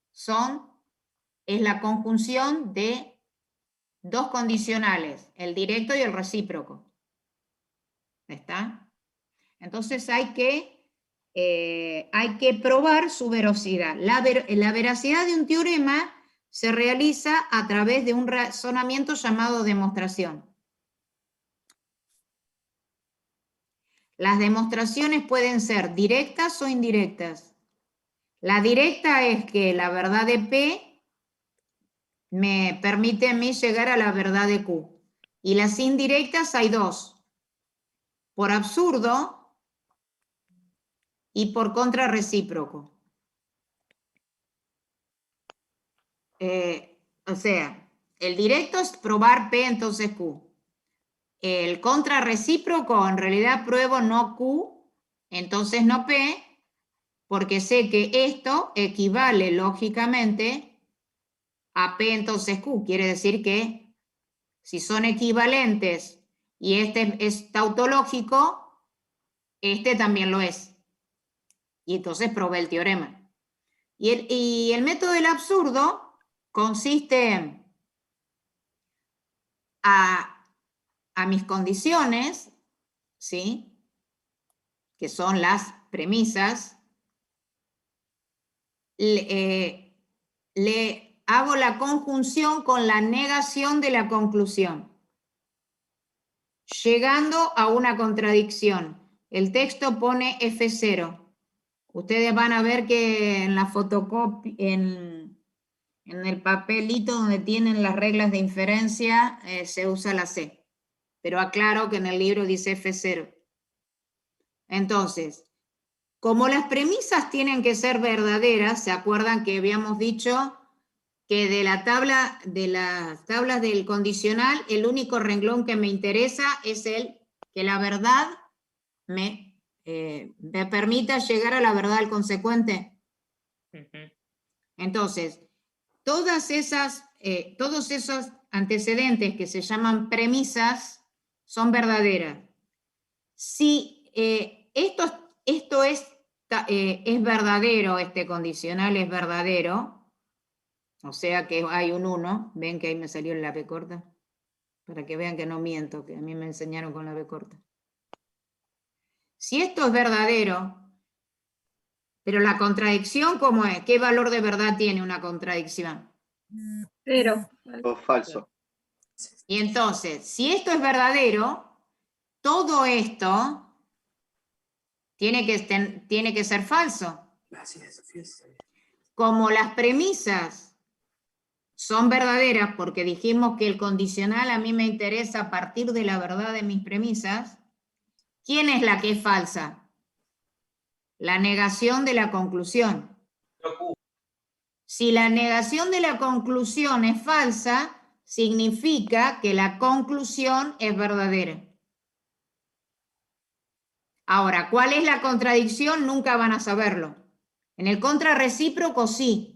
es la conjunción de dos condicionales, el directo y el recíproco. ¿Está? Entonces hay que probar su veracidad. La veracidad de un teorema se realiza a través de un razonamiento llamado demostración. Las demostraciones pueden ser directas o indirectas. La directa es que la verdad de P me permite a mí llegar a la verdad de Q. Y las indirectas hay dos. Por absurdo y por contrarrecíproco. O sea, el directo es probar P entonces Q. El contrarrecíproco, en realidad pruebo no Q, entonces no P, porque sé que esto equivale lógicamente a P entonces Q. Quiere decir que si son equivalentes y este es tautológico, este también lo es. Y entonces probé el teorema. Y el método del absurdo consiste a mis condiciones, ¿sí? Que son las premisas, le hago la conjunción con la negación de la conclusión, llegando a una contradicción. El texto pone F0. Ustedes van a ver que en la fotocopia, en el papelito donde tienen las reglas de inferencia, se usa la C. Pero aclaro que en el libro dice F0. Entonces, Como las premisas tienen que ser verdaderas, ¿se acuerdan que habíamos dicho que de las tablas del condicional, el único renglón que me interesa es el que la verdad me permita llegar a la verdad del consecuente? Entonces, todos esos antecedentes que se llaman premisas son verdaderas. Si esto es verdadero, este condicional es verdadero, o sea que hay un 1, ven que ahí me salió la B corta, para que vean que no miento, que a mí me enseñaron con la B corta. Si esto es verdadero, pero la contradicción, ¿cómo es? ¿Qué valor de verdad tiene una contradicción? 0. O falso. Y entonces, si esto es verdadero, todo esto tiene que ser falso. Como las premisas son verdaderas, porque dijimos que el condicional a mí me interesa a partir de la verdad de mis premisas, ¿quién es la que es falsa? La negación de la conclusión. Si la negación de la conclusión es falsa, significa que la conclusión es verdadera. Ahora, ¿cuál es la contradicción? Nunca van a saberlo. En el contrarrecíproco sí.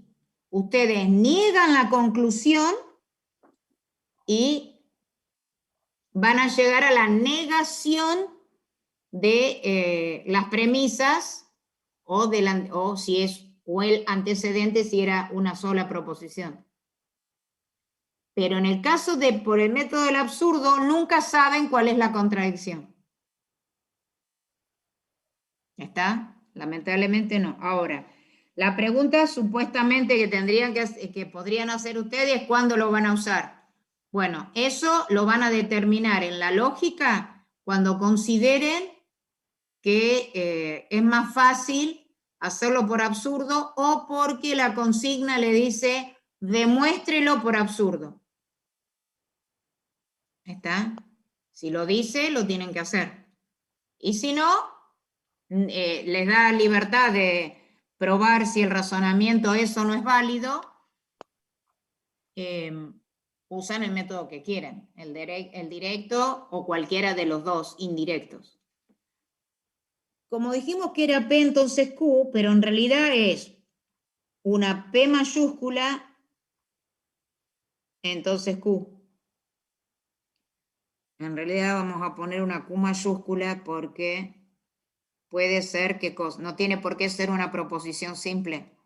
Ustedes niegan la conclusión y van a llegar a la negación de las premisas o el antecedente si era una sola proposición. Pero en el caso por el método del absurdo, nunca saben cuál es la contradicción. ¿Está? Lamentablemente no. Ahora, la pregunta supuestamente que podrían hacer ustedes es ¿cuándo lo van a usar? Bueno, eso lo van a determinar en la lógica cuando consideren que es más fácil hacerlo por absurdo o porque la consigna le dice demuéstrelo por absurdo. ¿Está? Si lo dice, lo tienen que hacer. Y si no, les da libertad de probar si el razonamiento es o no es válido, usan el método que quieran, el directo o cualquiera de los dos indirectos. Como dijimos que era P, entonces Q, pero en realidad es una P mayúscula, entonces Q. En realidad vamos a poner una Q mayúscula porque puede ser que no tiene por qué ser una proposición simple.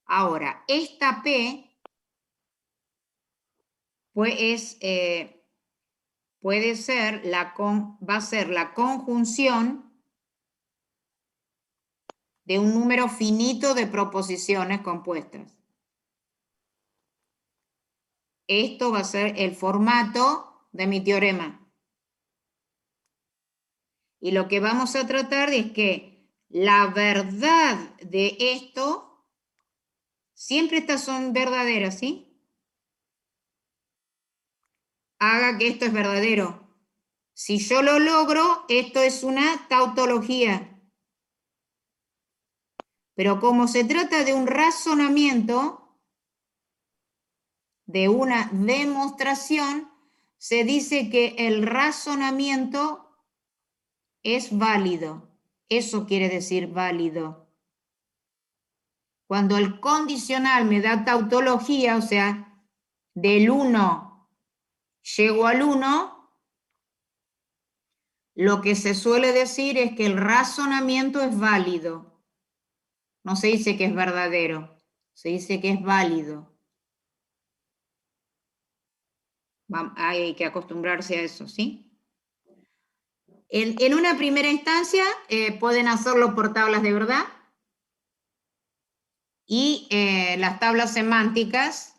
Ahora, esta P pues va a ser la conjunción de un número finito de proposiciones compuestas. Esto va a ser el formato de mi teorema. Y lo que vamos a tratar es que la verdad de esto, siempre estas son verdaderas, ¿sí? Haga que esto es verdadero. Si yo lo logro, esto es una tautología. Pero como se trata de un razonamiento, de una demostración, se dice que el razonamiento es válido. Eso quiere decir válido. Cuando el condicional me da tautología, o sea, del 1 llego al 1, lo que se suele decir es que el razonamiento es válido. No se dice que es verdadero, se dice que es válido. Hay que acostumbrarse a eso, ¿sí? En una primera instancia pueden hacerlo por tablas de verdad y las tablas semánticas,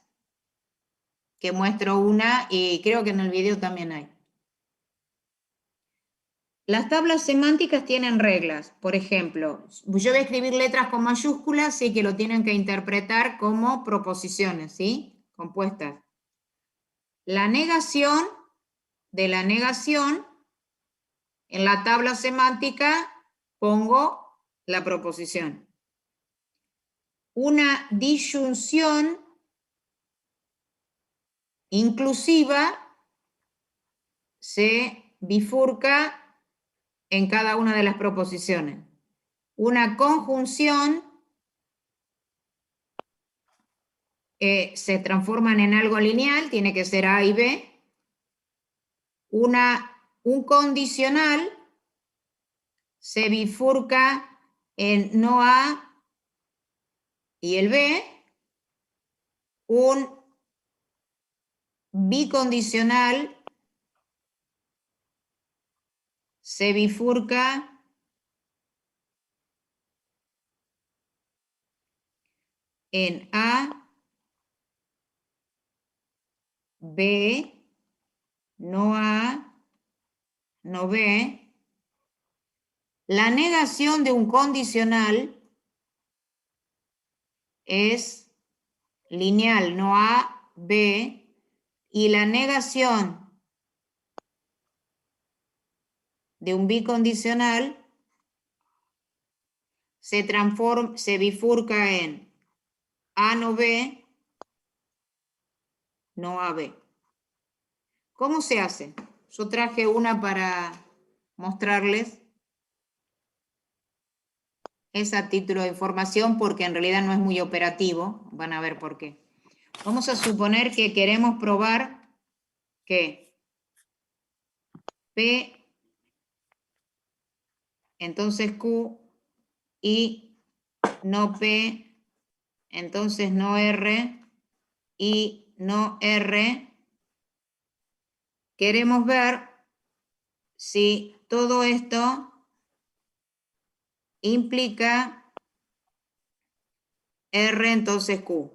que muestro una y creo que en el video también hay. Las tablas semánticas tienen reglas. Por ejemplo, yo voy a escribir letras con mayúsculas, sí que lo tienen que interpretar como proposiciones, ¿sí? Compuestas. La negación de la negación, en la tabla semántica pongo la proposición. Una disyunción inclusiva se bifurca en cada una de las proposiciones. Una conjunción se transforman en algo lineal, tiene que ser A y B. Un condicional se bifurca en no A y el B. Un bicondicional se bifurca en A, B, no A, no B. La negación de un condicional es lineal, no A, B, y la negación de un bicondicional se bifurca en A no B, no AB. ¿Cómo se hace? Yo traje una para mostrarles. Es a título de información porque en realidad no es muy operativo. Van a ver por qué. Vamos a suponer que queremos probar que P, entonces Q, y no P, entonces no R, y no R. Queremos ver si todo esto implica R, entonces Q.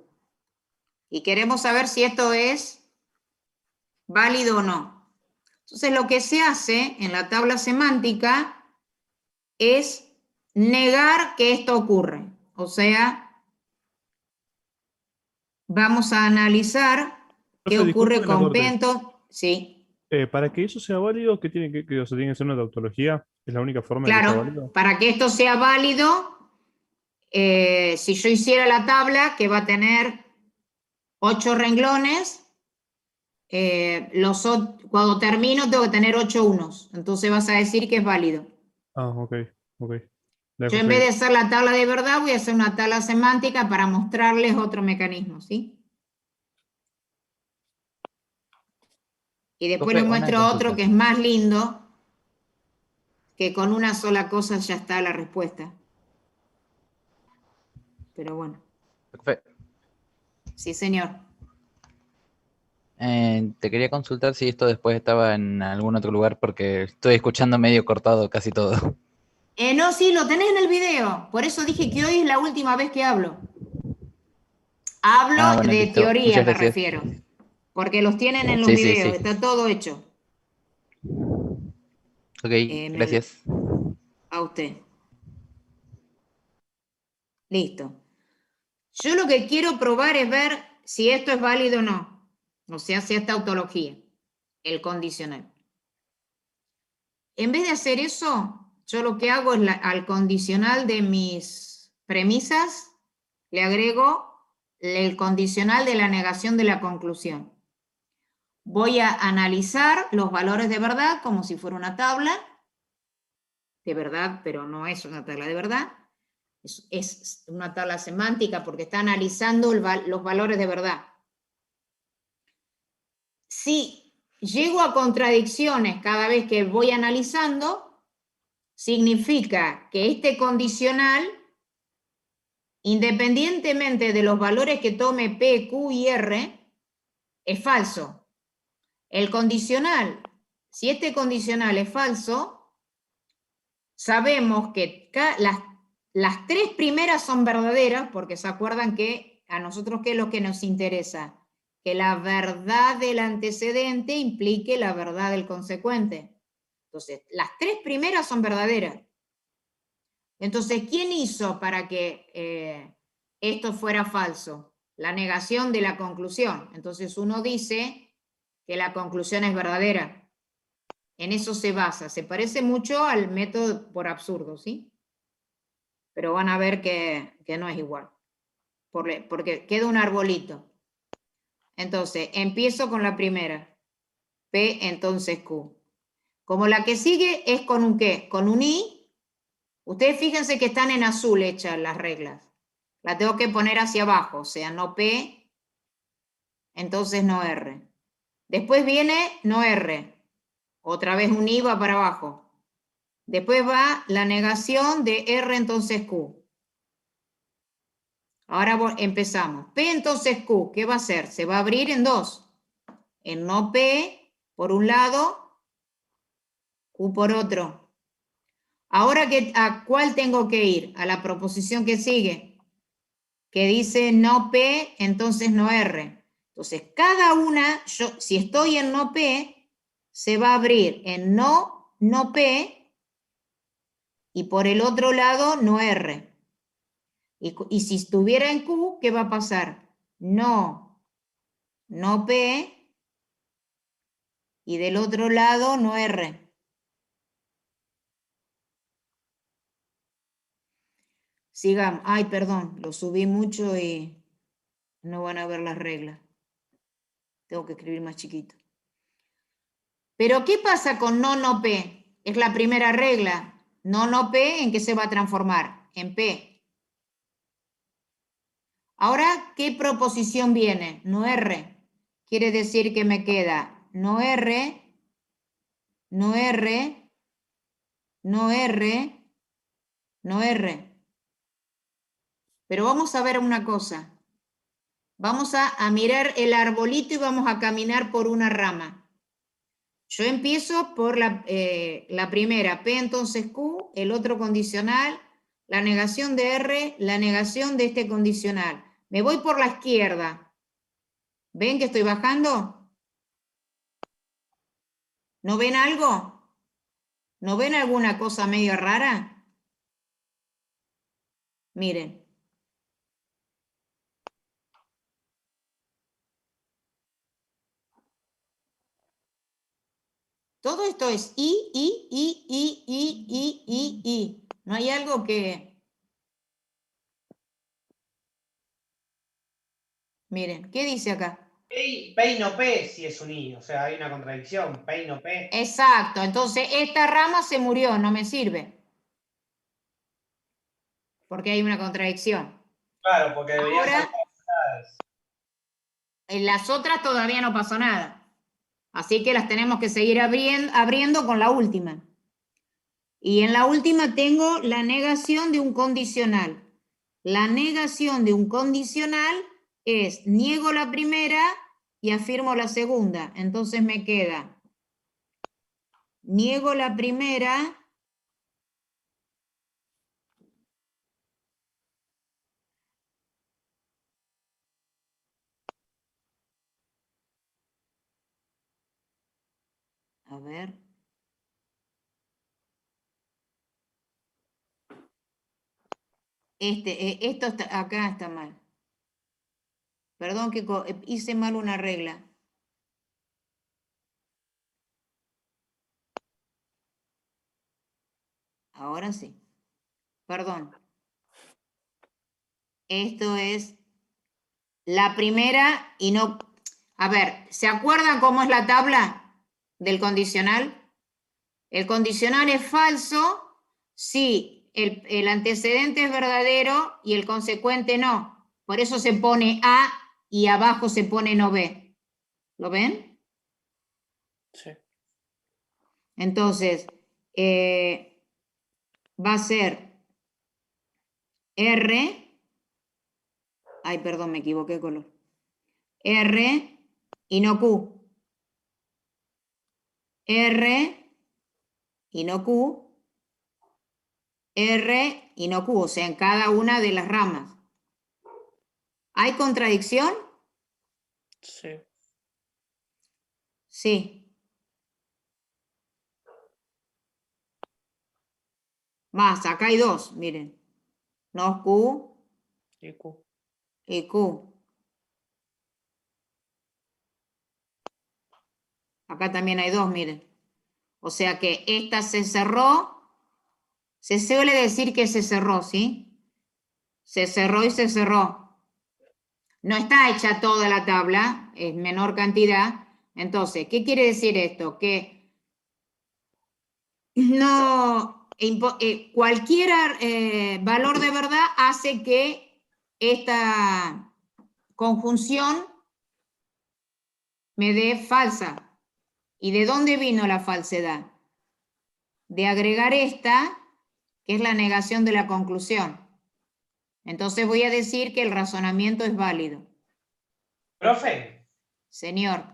Y queremos saber si esto es válido o no. Entonces lo que se hace en la tabla semántica es negar que esto ocurre. O sea, vamos a analizar qué Profe, ocurre disculpe que la con corte. Pento. Sí, Para que eso sea válido, ¿qué tiene o sea, tiene que ser una tautología? ¿Es la única forma de que sea claro, válido? para que esto sea válido, si yo hiciera la tabla que va a tener 8 renglones, cuando termino tengo que tener 8 unos, entonces vas a decir que es válido. Ah, ok. La Yo dejo en vez de seguir. hacer la tabla de verdad voy a hacer una tabla semántica para mostrarles otro mecanismo, ¿sí? Y después Profe, les una muestro otro consulta. que es más lindo, que con una sola cosa ya está la respuesta. Pero bueno. Profe, Sí, señor. te quería consultar si esto después estaba en algún otro lugar porque estoy escuchando medio cortado casi todo. No, sí, lo tenés en el video. Por eso dije que hoy es la última vez que hablo. Hablo Ah, bueno, de listo. teoría, Muchas me gracias. refiero. Porque los tienen en los Sí, sí, videos, sí. está todo hecho. Ok, Me gracias. a usted. Listo. Yo lo que quiero probar es ver si esto es válido o no. O sea, si esta tautología, el condicional. En vez de hacer eso, yo lo que hago es al condicional de mis premisas, le agrego el condicional de la negación de la conclusión. Voy a analizar los valores de verdad como si fuera una tabla de verdad, pero no es una tabla de verdad. Es una tabla semántica porque está analizando los valores de verdad. Si llego a contradicciones cada vez que voy analizando, significa que este condicional, independientemente de los valores que tome P, Q y R, es falso. El condicional, si este condicional es falso, sabemos que las 3 primeras son verdaderas, porque se acuerdan que a nosotros ¿qué es lo que nos interesa? Que la verdad del antecedente implique la verdad del consecuente. Entonces, las 3 primeras son verdaderas. Entonces, ¿quién hizo para que esto fuera falso? La negación de la conclusión. Entonces, uno dice que la conclusión es verdadera. En eso se basa. Se parece mucho al método por absurdo, ¿sí? pero van a ver que no es igual, porque queda un arbolito. Entonces, empiezo con la primera, P, entonces Q. Como la que sigue es con un ¿qué? Con un I. Ustedes fíjense que están en azul hechas las reglas. La tengo que poner hacia abajo, o sea, no P, entonces no R. Después viene no R. Otra vez un I va para abajo. Después va la negación de R, entonces Q. Ahora empezamos. P, entonces Q, ¿qué va a hacer? Se va a abrir en dos. En no P, por un lado, Q por otro. Ahora, ¿a cuál tengo que ir? A la proposición que sigue, que dice no P, entonces no R. Entonces, cada una, si estoy en no P, se va a abrir en no P, y por el otro lado no R. Y si estuviera en Q, ¿qué va a pasar? No P, y del otro lado no R. Sigamos. Ay, perdón, lo subí mucho y no van a ver las reglas. Tengo que escribir más chiquito. Pero, ¿qué pasa con no P? Es la primera regla. No P, ¿en qué se va a transformar? En P. Ahora, ¿qué proposición viene? No R. Quiere decir que me queda no R, no R, no R, no R. Pero vamos a ver una cosa. Vamos a mirar el arbolito y vamos a caminar por una rama. Yo empiezo por la primera, P entonces Q, el otro condicional, la negación de R, la negación de este condicional. Me voy por la izquierda. ¿Ven que estoy bajando? ¿No ven algo? ¿No ven alguna cosa medio rara? Miren. Todo esto es I. No hay algo que... Miren, ¿qué dice acá? P y no P si es un I, o sea, hay una contradicción, P y no P. Exacto, entonces esta rama se murió, no me sirve. Porque hay una contradicción. Claro, porque deberían ser Ahora, parciales. en las otras todavía no pasó nada. Así que las tenemos que seguir abriendo con la última. Y en la última tengo la negación de un condicional. La negación de un condicional es niego la primera y afirmo la segunda. Entonces me queda niego la primera a ver. Esto acá está mal. Perdón que hice mal una regla. Ahora sí. Perdón. Esto es la primera y no... A ver, ¿se acuerdan cómo es la tabla del condicional? El condicional es falso si el antecedente es verdadero y el consecuente no. Por eso se pone A y abajo se pone no B. ¿Lo ven? Sí. Entonces, va a ser R, ay, perdón, me equivoqué de color, R y no Q, R y no Q, R y no Q, o sea, en cada una de las ramas. ¿Hay contradicción? Sí. Sí. Más, acá hay dos, miren. No Q Y Q. y Q. Acá también hay dos, miren. O sea que esta se cerró. Se suele decir que se cerró, ¿sí? Se cerró y se cerró. No está hecha toda la tabla, es menor cantidad. Entonces, ¿qué quiere decir esto? Que no, cualquier valor de verdad hace que esta conjunción me dé falsa. ¿Y de dónde vino la falsedad? De agregar esta, que es la negación de la conclusión. Entonces voy a decir que el razonamiento es válido. Profe, Señor.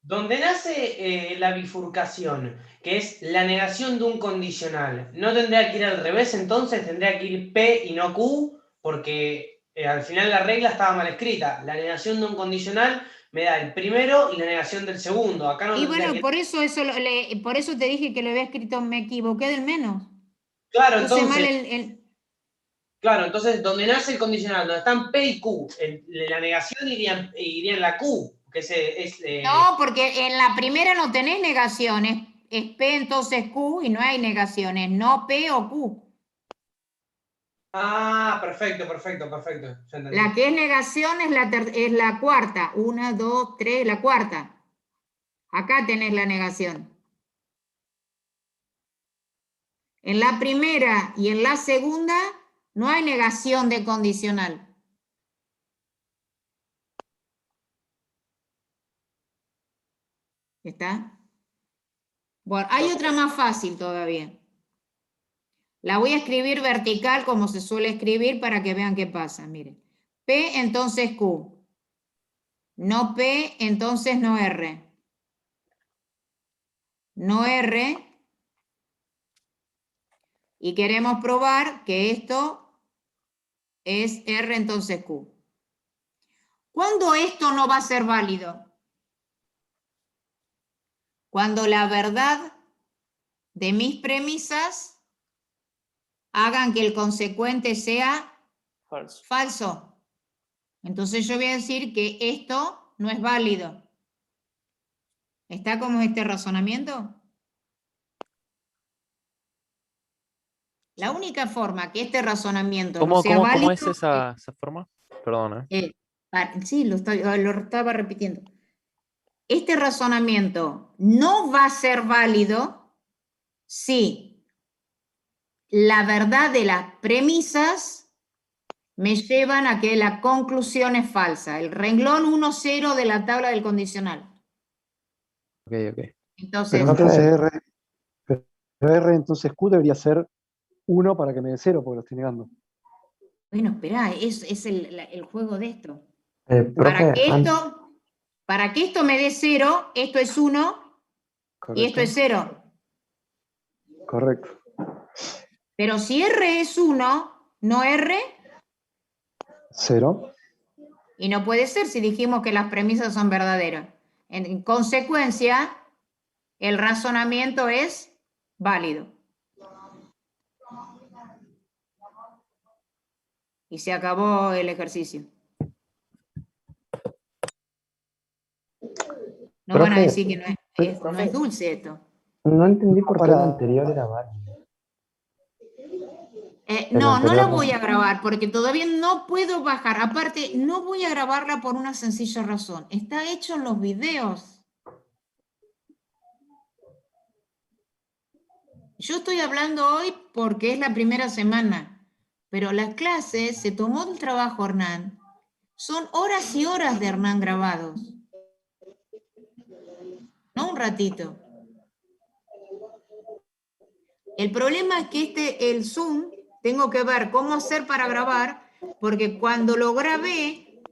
donde nace la bifurcación, que es la negación de un condicional, ¿no tendría que ir al revés entonces? ¿Tendría que ir P y no Q? Porque al final la regla estaba mal escrita. La negación de un condicional me da el primero y la negación del segundo. Acá no Y tendría bueno, que... por eso te dije que lo había escrito, me equivoqué del menos. Claro, Puse mal entonces... Claro, entonces donde nace el condicional, donde están P y Q, la negación iría en la Q, que No, porque en la primera no tenés negaciones. Es P entonces Q y no hay negaciones. No P o Q. Ah, perfecto. Ya entendí. La que es negación es la cuarta. 1, 2, 3, la cuarta. Acá tenés la negación. En la primera y en la segunda no hay negación de condicional. ¿Está? Bueno, hay otra más fácil todavía. La voy a escribir vertical como se suele escribir para que vean qué pasa. Miren. P entonces Q. No P entonces no R. No R. Y queremos probar que esto es R entonces Q. ¿Cuándo esto no va a ser válido? Cuando la verdad de mis premisas hagan que el consecuente sea falso. Entonces yo voy a decir que esto no es válido. ¿Está como este razonamiento? La única forma que este razonamiento no sea válido... ¿Cómo es esa forma? Perdón, sí, lo estaba repitiendo. Este razonamiento no va a ser válido si la verdad de las premisas me llevan a que la conclusión es falsa. El renglón 1,0 de la tabla del condicional. Ok. Entonces, pero R entonces Q debería ser 1 para que me dé 0, porque lo estoy negando. bueno, esperá, es el juego de esto. Profe, Para que esto me dé 0, esto es 1 y esto es 0. Correcto. Pero si R es 1, no R... 0. Y no puede ser si dijimos que las premisas son verdaderas. En consecuencia, el razonamiento es válido. Y se acabó el ejercicio. No van a decir que no es dulce esto. No entendí por qué el anterior era válido. No la voy a grabar porque todavía no puedo bajar. Aparte, no voy a grabarla por una sencilla razón. Está hecho en los videos. Yo estoy hablando hoy porque es la primera semana, pero las clases se tomó del trabajo Hernán. Son horas y horas de Hernán grabados. No un ratito. El problema es que el Zoom, tengo que ver cómo hacer para grabar, porque cuando lo grabé,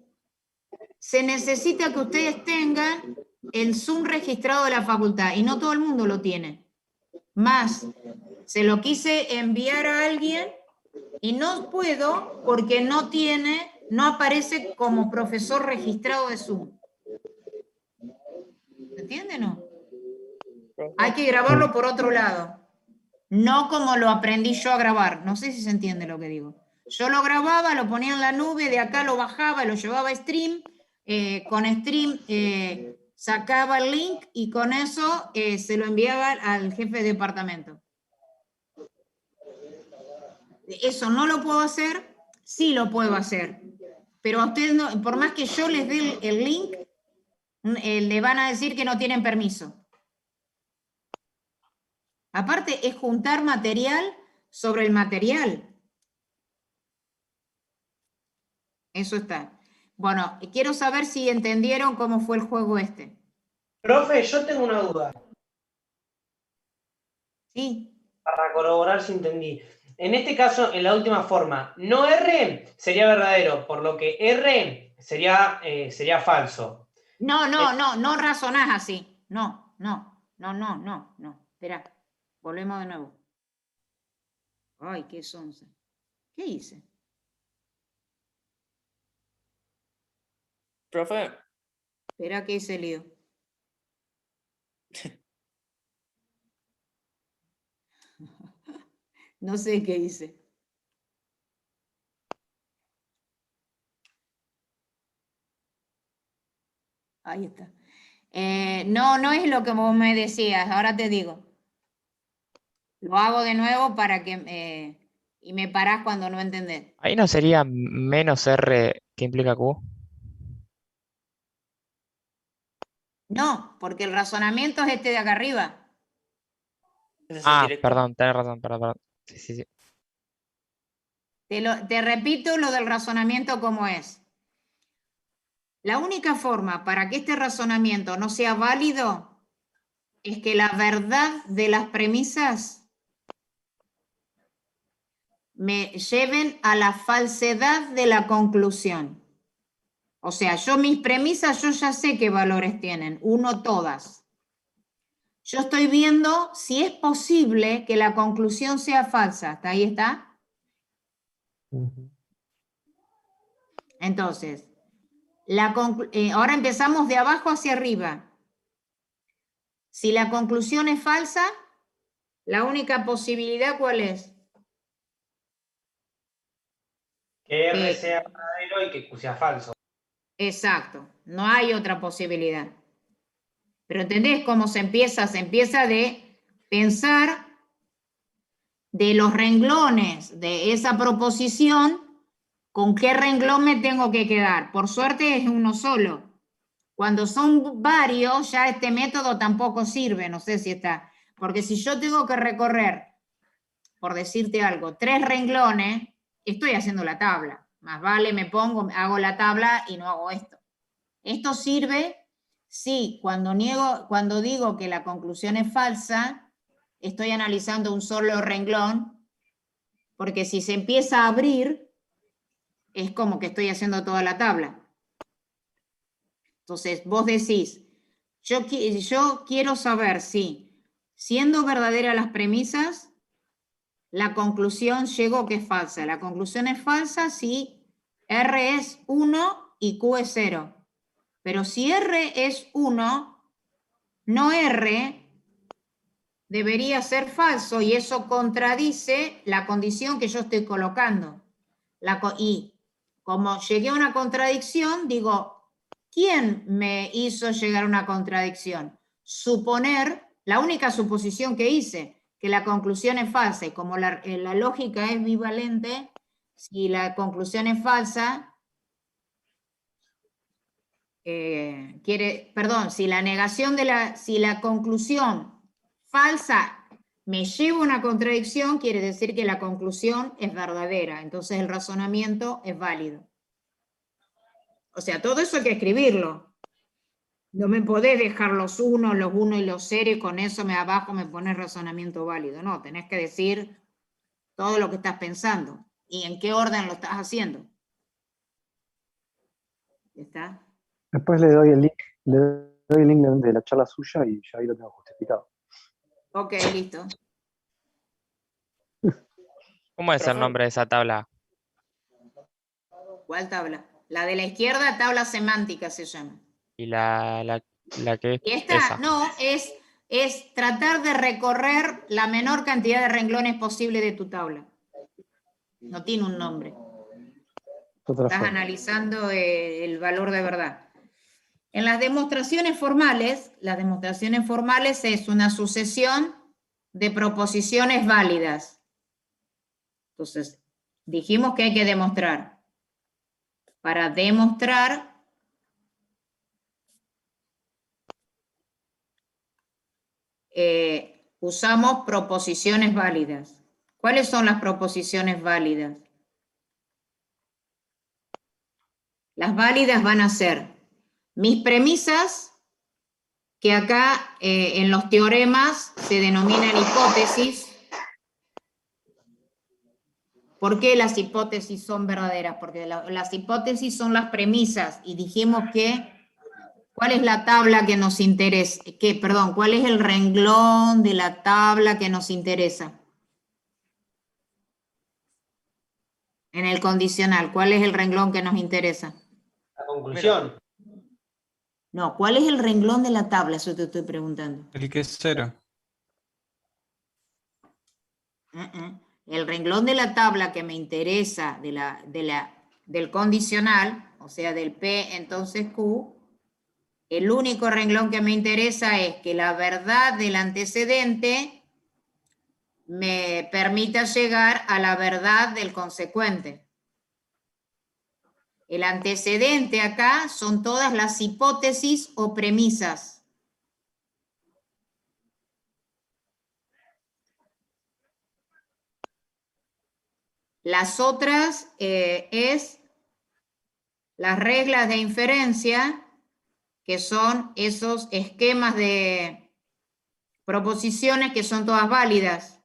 se necesita que ustedes tengan el Zoom registrado de la facultad, y no todo el mundo lo tiene. Más, se lo quise enviar a alguien y no puedo porque no aparece como profesor registrado de Zoom. ¿Se entiende o no? Hay que grabarlo por otro lado. No como lo aprendí yo a grabar. No sé si se entiende lo que digo. Yo lo grababa, lo ponía en la nube, de acá lo bajaba, lo llevaba a Stream. Con Stream sacaba el link y con eso se lo enviaba al jefe de departamento. Eso no lo puedo hacer sí lo puedo hacer. Pero a ustedes, no, por más que yo les dé el link, le van a decir que no tienen permiso. Aparte, es juntar material sobre el material. Eso está. Bueno, quiero saber si entendieron cómo fue el juego este. Profe, yo tengo una duda. Sí. Para corroborar si entendí. En este caso, en la última forma, no R sería verdadero, por lo que R sería falso. No razonás así. No. Espera, volvemos de nuevo. Ay, qué sonsa. ¿Qué hice? Profe, Espera que hice lío. No sé qué hice. Ahí está. No es lo que vos me decías, ahora te digo. Lo hago de nuevo para que y me parás cuando no entendés. Ahí no sería menos R que implica Q. No, porque el razonamiento es este de acá arriba. Ah, perdón, tenés razón, perdón. Sí. Te repito lo del razonamiento como es. La única forma para que este razonamiento no sea válido es que la verdad de las premisas me lleven a la falsedad de la conclusión. O sea, mis premisas, yo ya sé qué valores tienen, 1 todas. Yo estoy viendo si es posible que la conclusión sea falsa. ¿Hasta ahí está? Entonces, ahora empezamos de abajo hacia arriba. Si la conclusión es falsa, la única posibilidad, ¿cuál es? Que R sea verdadero y que Q sea falso. Exacto, no hay otra posibilidad. Pero ¿entendés cómo se empieza? Se empieza de pensar de los renglones de esa proposición, ¿con qué renglón me tengo que quedar? Por suerte es uno solo. Cuando son varios, ya este método tampoco sirve, no sé si está. Porque si yo tengo que recorrer, por decirte algo, 3 renglones, estoy haciendo la tabla. Más vale me pongo, hago la tabla y no hago esto. Esto sirve si cuando digo que la conclusión es falsa, estoy analizando un solo renglón, porque si se empieza a abrir, es como que estoy haciendo toda la tabla. Entonces, vos decís, yo quiero saber si, siendo verdaderas las premisas, la conclusión llegó que es falsa. La conclusión es falsa si R es 1 y Q es 0. Pero si R es 1, no R debería ser falso y eso contradice la condición que yo estoy colocando. Y como llegué a una contradicción, digo, ¿quién me hizo llegar a una contradicción? Suponer, la única suposición que hice, que la conclusión es falsa, y como la lógica es bivalente, si la conclusión es falsa, si la negación si la conclusión falsa me lleva a una contradicción, quiere decir que la conclusión es verdadera, entonces el razonamiento es válido. O sea, todo eso hay que escribirlo. No me podés dejar los unos y los 0 y con eso abajo me pones razonamiento válido. No, tenés que decir todo lo que estás pensando y en qué orden lo estás haciendo. ¿Está? Después le doy el link de la charla suya y ya ahí lo tengo justificado. Ok, listo. ¿Cómo es el nombre de esa tabla? ¿Cuál tabla? La de la izquierda, tabla semántica se llama. Y la que es Y esta, esa. no, es tratar de recorrer la menor cantidad de renglones posible de tu tabla. No tiene un nombre. Estás analizando el valor de verdad. En las demostraciones formales es una sucesión de proposiciones válidas. Entonces, Dijimos que hay que demostrar. Para demostrar, usamos proposiciones válidas. ¿Cuáles son las proposiciones válidas? Las válidas van a ser mis premisas, que acá en los teoremas se denominan hipótesis. ¿Por qué las hipótesis son verdaderas? Porque las hipótesis son las premisas y dijimos que, ¿cuál es la tabla que nos interesa? ¿Cuál es el renglón de la tabla que nos interesa? En el condicional, ¿cuál es el renglón que nos interesa? La conclusión. No, ¿cuál es el renglón de la tabla? Eso te estoy preguntando. El que es 0. El renglón de la tabla que me interesa del condicional, o sea, del P, entonces Q, el único renglón que me interesa es que la verdad del antecedente me permita llegar a la verdad del consecuente. El antecedente acá son todas las hipótesis o premisas. Las otras es las reglas de inferencia, que son esos esquemas de proposiciones que son todas válidas.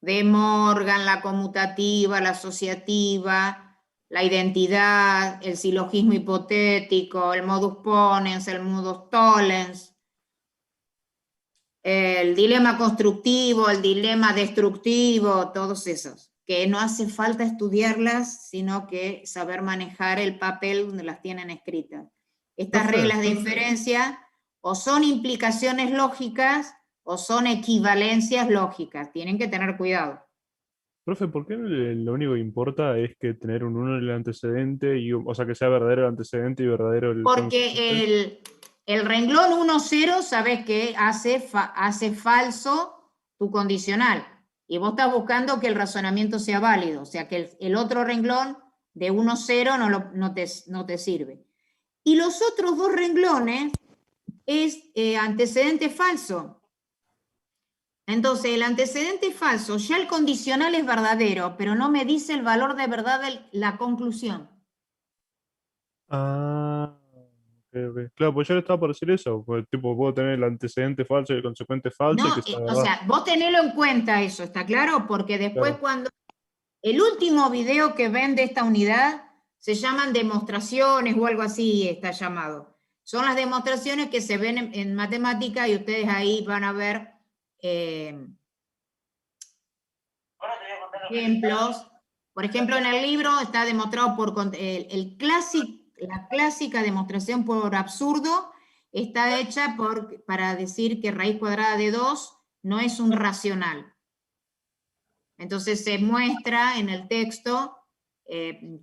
De Morgan, la conmutativa, la asociativa, la identidad, el silogismo hipotético, el modus ponens, el modus tollens, el dilema constructivo, el dilema destructivo, todos esos, que no hace falta estudiarlas, sino que saber manejar el papel donde las tienen escritas. Estas reglas de inferencia o son implicaciones lógicas o son equivalencias lógicas. Tienen que tener cuidado. Profe, ¿por qué lo único que importa es que tener un 1 en el antecedente, o sea, que sea verdadero el antecedente y verdadero el consecuente? Porque el renglón 1,0, sabes que hace falso tu condicional. Y vos estás buscando que el razonamiento sea válido. O sea, que el otro renglón de 1,0 no te sirve. Y los otros dos renglones es antecedente falso. Entonces, el antecedente falso, ya el condicional es verdadero, pero no me dice el valor de verdad de la conclusión. Ah, ok. Claro, pues yo le estaba por decir eso. Pues, tipo, puedo tener el antecedente falso y el consecuente falso y No, que sea o verdad. sea, vos tenelo en cuenta eso, ¿está claro? Porque después Claro. cuando el último video que ven de esta unidad se llaman demostraciones o algo así está llamado. Son las demostraciones que se ven en matemática y ustedes ahí van a ver ejemplos. Por ejemplo, en el libro está demostrado por la clásica demostración por absurdo está hecha para decir que raíz cuadrada de 2 no es un racional. Entonces se muestra en el texto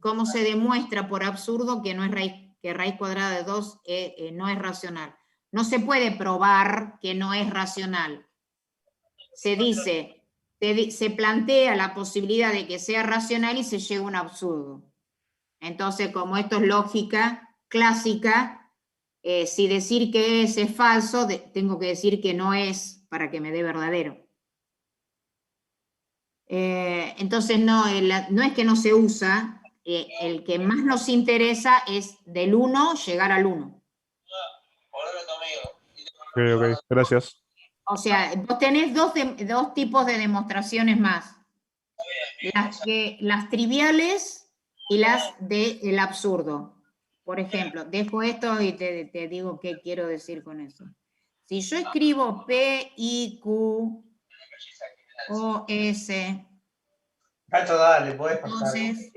cómo se demuestra por absurdo que raíz cuadrada de 2 no es racional. No se puede probar que no es racional. Se dice, se plantea la posibilidad de que sea racional y se llega a un absurdo. Entonces, como esto es lógica clásica, si decir que es falso, tengo que decir que no es para que me dé verdadero. Entonces, no es que no se usa, el que más nos interesa es del 1 llegar al 1. Ok, gracias. O sea, vos tenés dos tipos de demostraciones más. Las triviales y las del absurdo. Por ejemplo, dejo esto y te digo qué quiero decir con eso. Si yo escribo P, I, Q, O, S... Cacho, dale, podés pasar. Entonces,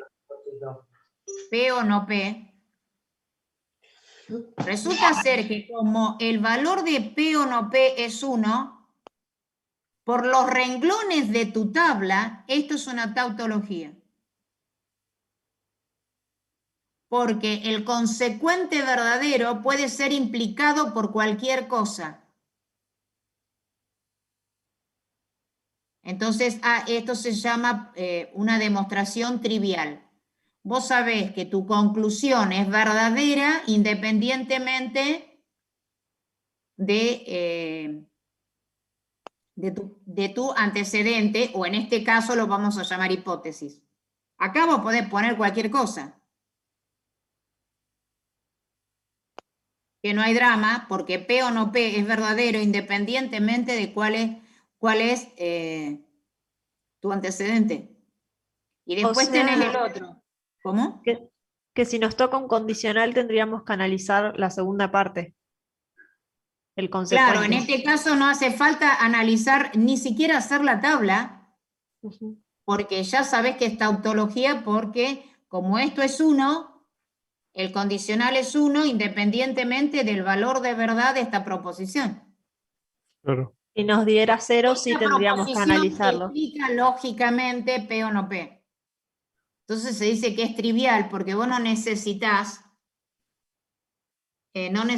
P o no P, resulta ser que como el valor de P o no P es 1, por los renglones de tu tabla, esto es una tautología. Porque el consecuente verdadero puede ser implicado por cualquier cosa. Entonces, esto se llama una demostración trivial. Vos sabés que tu conclusión es verdadera independientemente de tu antecedente, o en este caso lo vamos a llamar hipótesis. Acá vos podés poner cualquier cosa. Que no hay drama, porque P o no P es verdadero independientemente de cuál es tu antecedente. Y después tenés el otro. ¿Cómo? Que si nos toca un condicional tendríamos que analizar la segunda parte. El consecuente. Claro, en este caso no hace falta analizar, ni siquiera hacer la tabla, porque ya sabés que es tautología, porque como esto es 1, el condicional es 1 independientemente del valor de verdad de esta proposición. Claro. Si nos diera 0, sí Esta tendríamos que proposición analizarlo. explica lógicamente P o no P. Entonces se dice que es trivial porque vos no necesitas, no me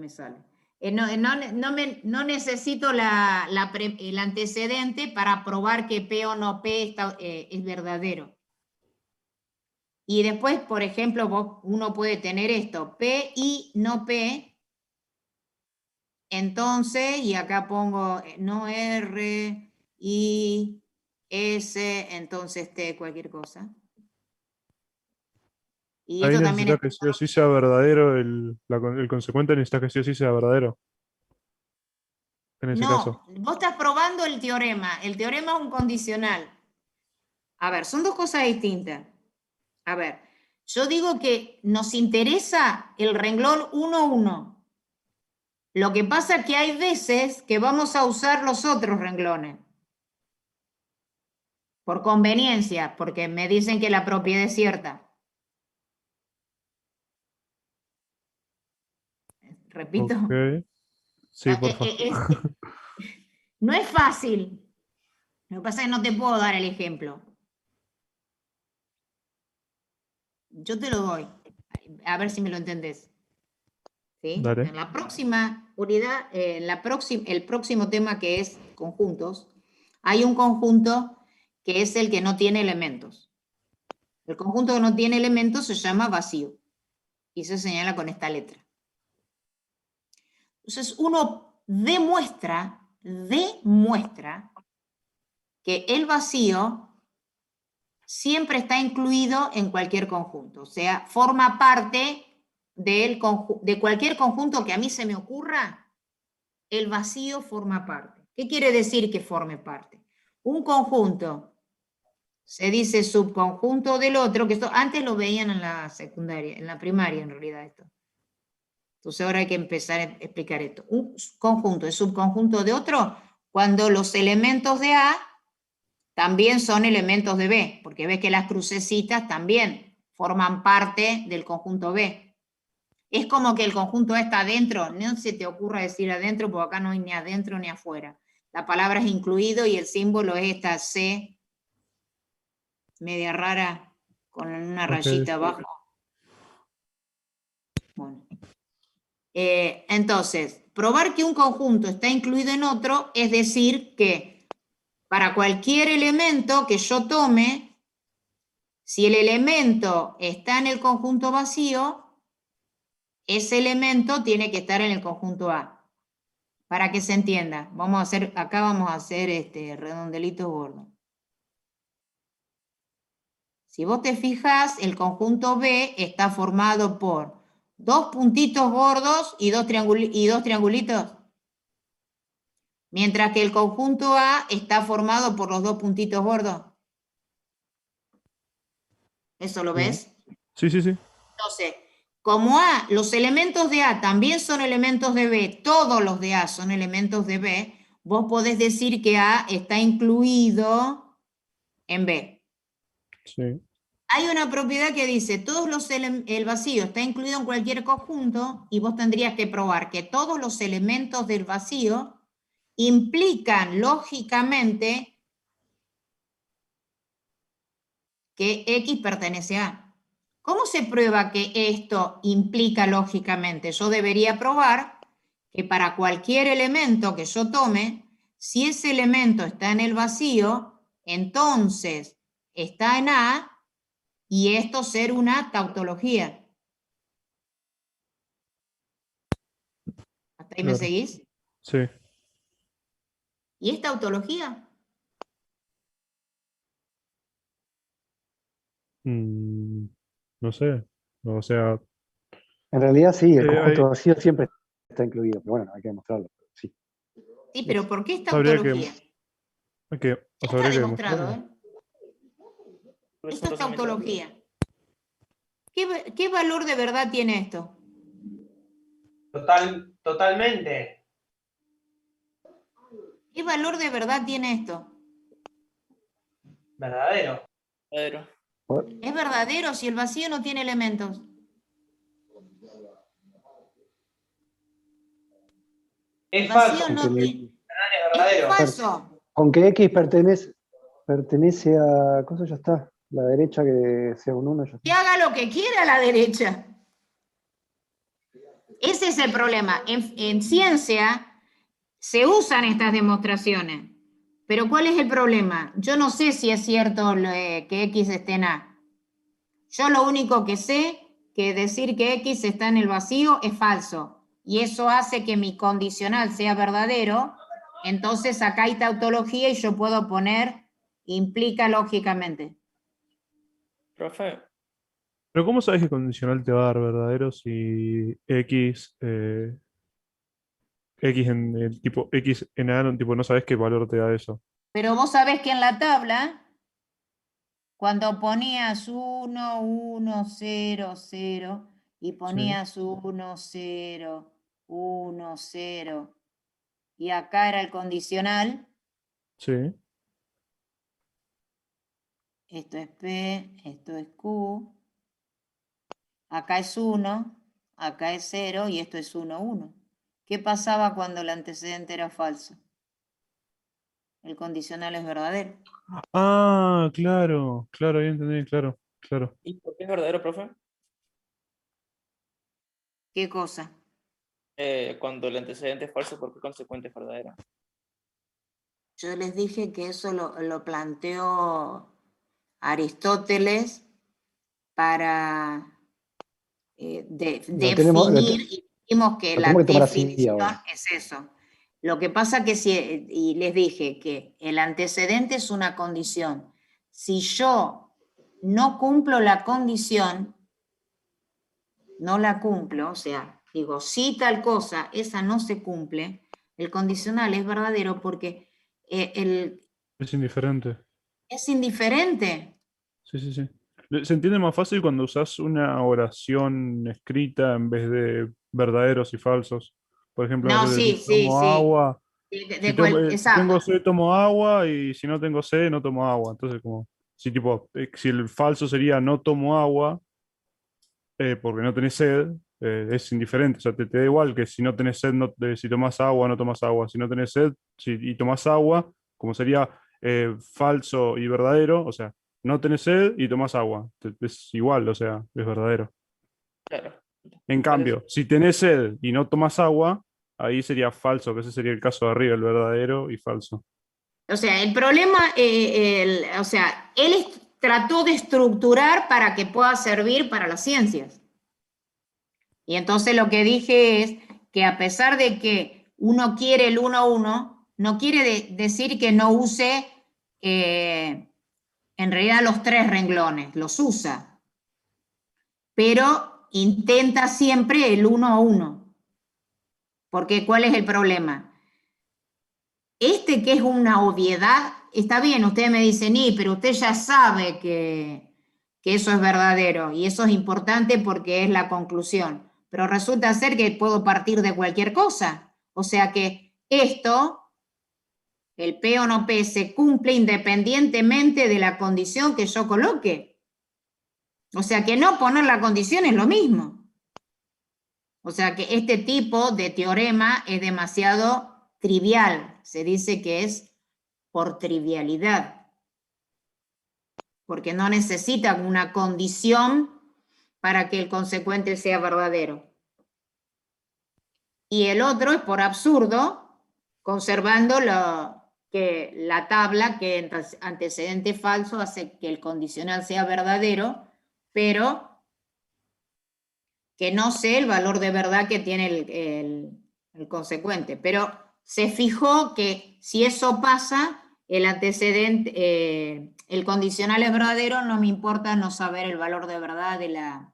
sale. No necesito el antecedente para probar que P o no P es verdadero. Y después, por ejemplo, uno puede tener esto, P y no P. Entonces, y acá pongo no R, I, S, entonces T, cualquier cosa. Y Ahí esto también necesita que sí o sí sea verdadero, el consecuente necesita que sí o sí sea verdadero. En ese caso. vos estás probando el teorema es un condicional. A ver, son dos cosas distintas. A ver, yo digo que nos interesa el renglón 1-1. Lo que pasa es que hay veces que vamos a usar los otros renglones. Por conveniencia, porque me dicen que la propiedad es cierta. Repito. Okay. Sí, por favor. No es fácil. Lo que pasa es que no te puedo dar el ejemplo. Yo te lo doy. A ver si me lo entendés. ¿Sí? Dale. En la próxima unidad, el próximo tema que es conjuntos, hay un conjunto que es el que no tiene elementos. El conjunto que no tiene elementos se llama vacío y se señala con esta letra. Entonces uno demuestra que el vacío siempre está incluido en cualquier conjunto, o sea, forma parte de cualquier conjunto que a mí se me ocurra, el vacío forma parte. ¿Qué quiere decir que forme parte? Un conjunto se dice subconjunto del otro, que esto antes lo veían en la secundaria, en la primaria en realidad esto. Entonces ahora hay que empezar a explicar esto. Un conjunto es subconjunto de otro cuando los elementos de A también son elementos de B, porque ves que las crucecitas también forman parte del conjunto B. Es como que el conjunto A está adentro, no se te ocurra decir adentro, porque acá no hay ni adentro ni afuera. La palabra es incluido y el símbolo es esta C media rara con una rayita abajo. Bueno. Entonces, probar que un conjunto está incluido en otro es decir que para cualquier elemento que yo tome, si el elemento está en el conjunto vacío, ese elemento tiene que estar en el conjunto A. Para que se entienda, acá vamos a hacer redondelitos gordos. Si vos te fijas, el conjunto B está formado por 2 puntitos gordos y dos triangulitos. Mientras que el conjunto A está formado por los 2 puntitos gordos. ¿Eso lo ves? Sí, sí, sí. Entonces, como los elementos de A también son elementos de B, todos los de A son elementos de B, vos podés decir que A está incluido en B. Sí. Hay una propiedad que dice, el vacío está incluido en cualquier conjunto y vos tendrías que probar que todos los elementos del vacío implican lógicamente que X pertenece a A. ¿Cómo se prueba que esto implica lógicamente? Yo debería probar que para cualquier elemento que yo tome, Si ese elemento está en el vacío, entonces está en A, y esto ser una tautología. ¿Hasta ahí me Claro. seguís? Sí. ¿Y es tautología? No sé. O sea, En realidad sí, el conjunto hay- vacío siempre está incluido, pero bueno, hay que demostrarlo. Sí. Sí, pero ¿por qué es habría tautología? que, o Ya sea, está habría que demostrado, demostrarlo. ¿eh? Esto es tautología. ¿Qué valor de verdad tiene esto? Totalmente. ¿Qué valor de verdad tiene esto? Verdadero. Es verdadero si el vacío no tiene elementos. Es El vacío falso. no tiene. Es verdadero. Es falso. Aunque X pertenece a. ¿Cómo ya está? La derecha que sea un 1 ya está. Que haga lo que quiera a la derecha. Ese es el problema. En ciencia se usan estas demostraciones. Pero ¿cuál es el problema? Yo no sé si es cierto que X esté en A. Yo lo único que sé que decir que X está en el vacío es falso. Y eso hace que mi condicional sea verdadero. Entonces acá hay tautología y yo puedo poner implica lógicamente. Profe, Pero ¿cómo sabes que condicional te va a dar verdadero si X, X en el tipo X en A, tipo, no sabes qué valor te da eso? Pero vos sabés que en la tabla, cuando ponías 1, 1, 0, 0, y ponías 1, 0, 1, 0, y acá era el condicional, Sí. esto es P, esto es Q, acá es 1, acá es 0, y esto es 1, 1. ¿Qué pasaba cuando el antecedente era falso? El condicional es verdadero. Ah, claro, claro, ya entendí, claro, claro. ¿y por qué es verdadero, profe? ¿Qué cosa? Cuando el antecedente es falso, ¿por qué consecuente es verdadero? Yo les dije que eso lo planteó Aristóteles para Lo tenemos, definir, y dijimos que lo la tenemos que tomar así definición ahora. es eso. Lo que pasa que y les dije que el antecedente es una condición. Si yo no cumplo la condición, no la cumplo, o sea, digo, si tal cosa, esa no se cumple, el condicional es verdadero porque Es indiferente. es indiferente. Sí, sí, sí. Se entiende más fácil cuando usas una oración escrita en vez de verdaderos y falsos. Por ejemplo, no No, sé, sí, decir, sí, tomo sí. agua. Si Exacto. tengo sed, tomo agua, y si no tengo sed, no tomo agua. Entonces, como, si tipo, si el falso sería no tomo agua, porque no tenés sed, es indiferente. O sea, te da igual que si no tenés sed, si tomas agua, no tomas agua. Si no tenés sed y tomas agua, como sería falso y verdadero, o sea, no tenés sed y tomas agua. Es igual, o sea, es verdadero. Claro. En cambio, si tenés sed y no tomas agua, ahí sería falso, que ese sería el caso de arriba, el verdadero y falso. O sea, el problema, o sea, él trató de estructurar para que pueda servir para las ciencias. Y entonces lo que dije es que a pesar de que uno quiere el 1-1, no quiere decir que no use en realidad los 3 renglones, los usa, pero intenta siempre el 1-1. Porque ¿cuál es el problema? Este que es una obviedad, está bien, usted me dice, pero usted ya sabe que eso es verdadero y eso es importante porque es la conclusión. Pero resulta ser que puedo partir de cualquier cosa. O sea que esto, el P o no P, se cumple independientemente de la condición que yo coloque. O sea que no poner la condición es lo mismo. O sea que este tipo de teorema es demasiado trivial. Se dice que es por trivialidad, porque no necesita una condición para que el consecuente sea verdadero. Y el otro es por absurdo, conservando que la tabla que antecedente falso hace que el condicional sea verdadero, pero que no sé el valor de verdad que tiene el consecuente. Pero se fijó que si eso pasa, el antecedente, el condicional es verdadero, no me importa no saber el valor de verdad de la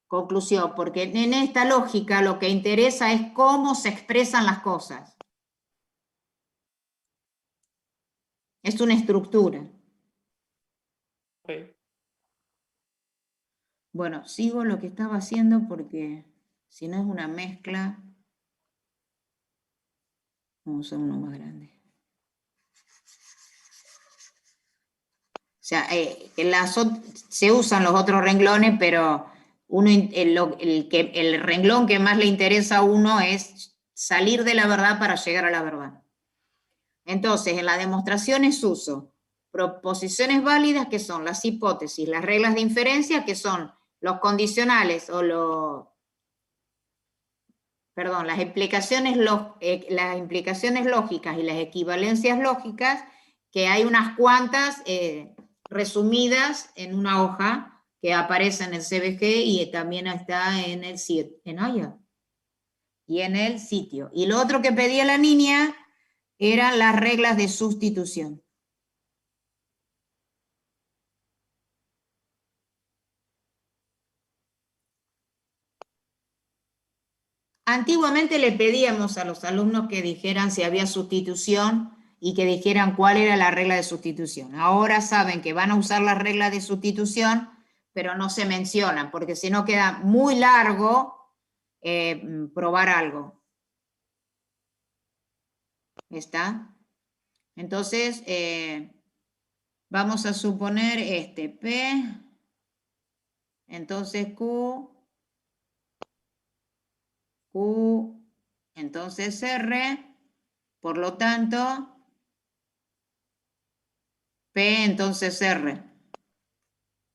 conclusión, porque en esta lógica lo que interesa es cómo se expresan las cosas. Es una estructura. Ok. Bueno, sigo lo que estaba haciendo porque si no es una mezcla. Vamos a usar uno más grande. O sea, se usan los otros renglones, pero el renglón que más le interesa a uno es salir de la verdad para llegar a la verdad. Entonces, en la demostración uso proposiciones válidas, que son las hipótesis, las reglas de inferencia, que son los condicionales o las implicaciones lógicas y las equivalencias lógicas, que hay unas cuantas resumidas en una hoja que aparece en el CBG y también está en el sitio. Y lo otro que pedía la niña eran las reglas de sustitución. Antiguamente le pedíamos a los alumnos que dijeran si había sustitución y que dijeran cuál era la regla de sustitución. Ahora saben que van a usar la regla de sustitución, pero no se mencionan, porque si no queda muy largo probar algo. ¿Está? Entonces, vamos a suponer P, entonces Q, entonces R, por lo tanto, P, entonces R.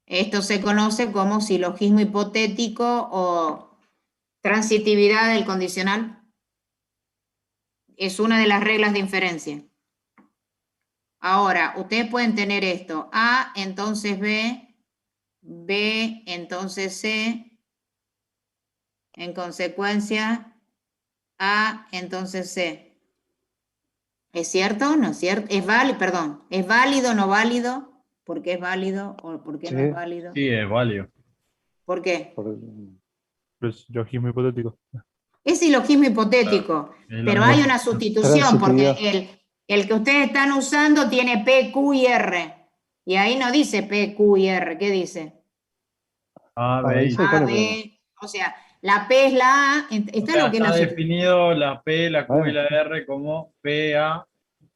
Esto se conoce como silogismo hipotético o transitividad del condicional. Es una de las reglas de inferencia. Ahora, ustedes pueden tener esto. A, entonces B, B, entonces C, en consecuencia, A, entonces C. ¿Es cierto o no es cierto? ¿Es válido? Perdón. ¿Es válido o no válido? ¿Por qué es válido o por qué no es válido? Sí, es válido. ¿Por qué? Pues silogismo hipotético. Es silogismo hipotético, pero hay una sustitución, porque el que ustedes están usando tiene P, Q y R. Y ahí no dice P, Q y R. ¿Qué dice? A, B, y A, B. O sea, la P es la A. está definido la P, la Q y la R como P, A,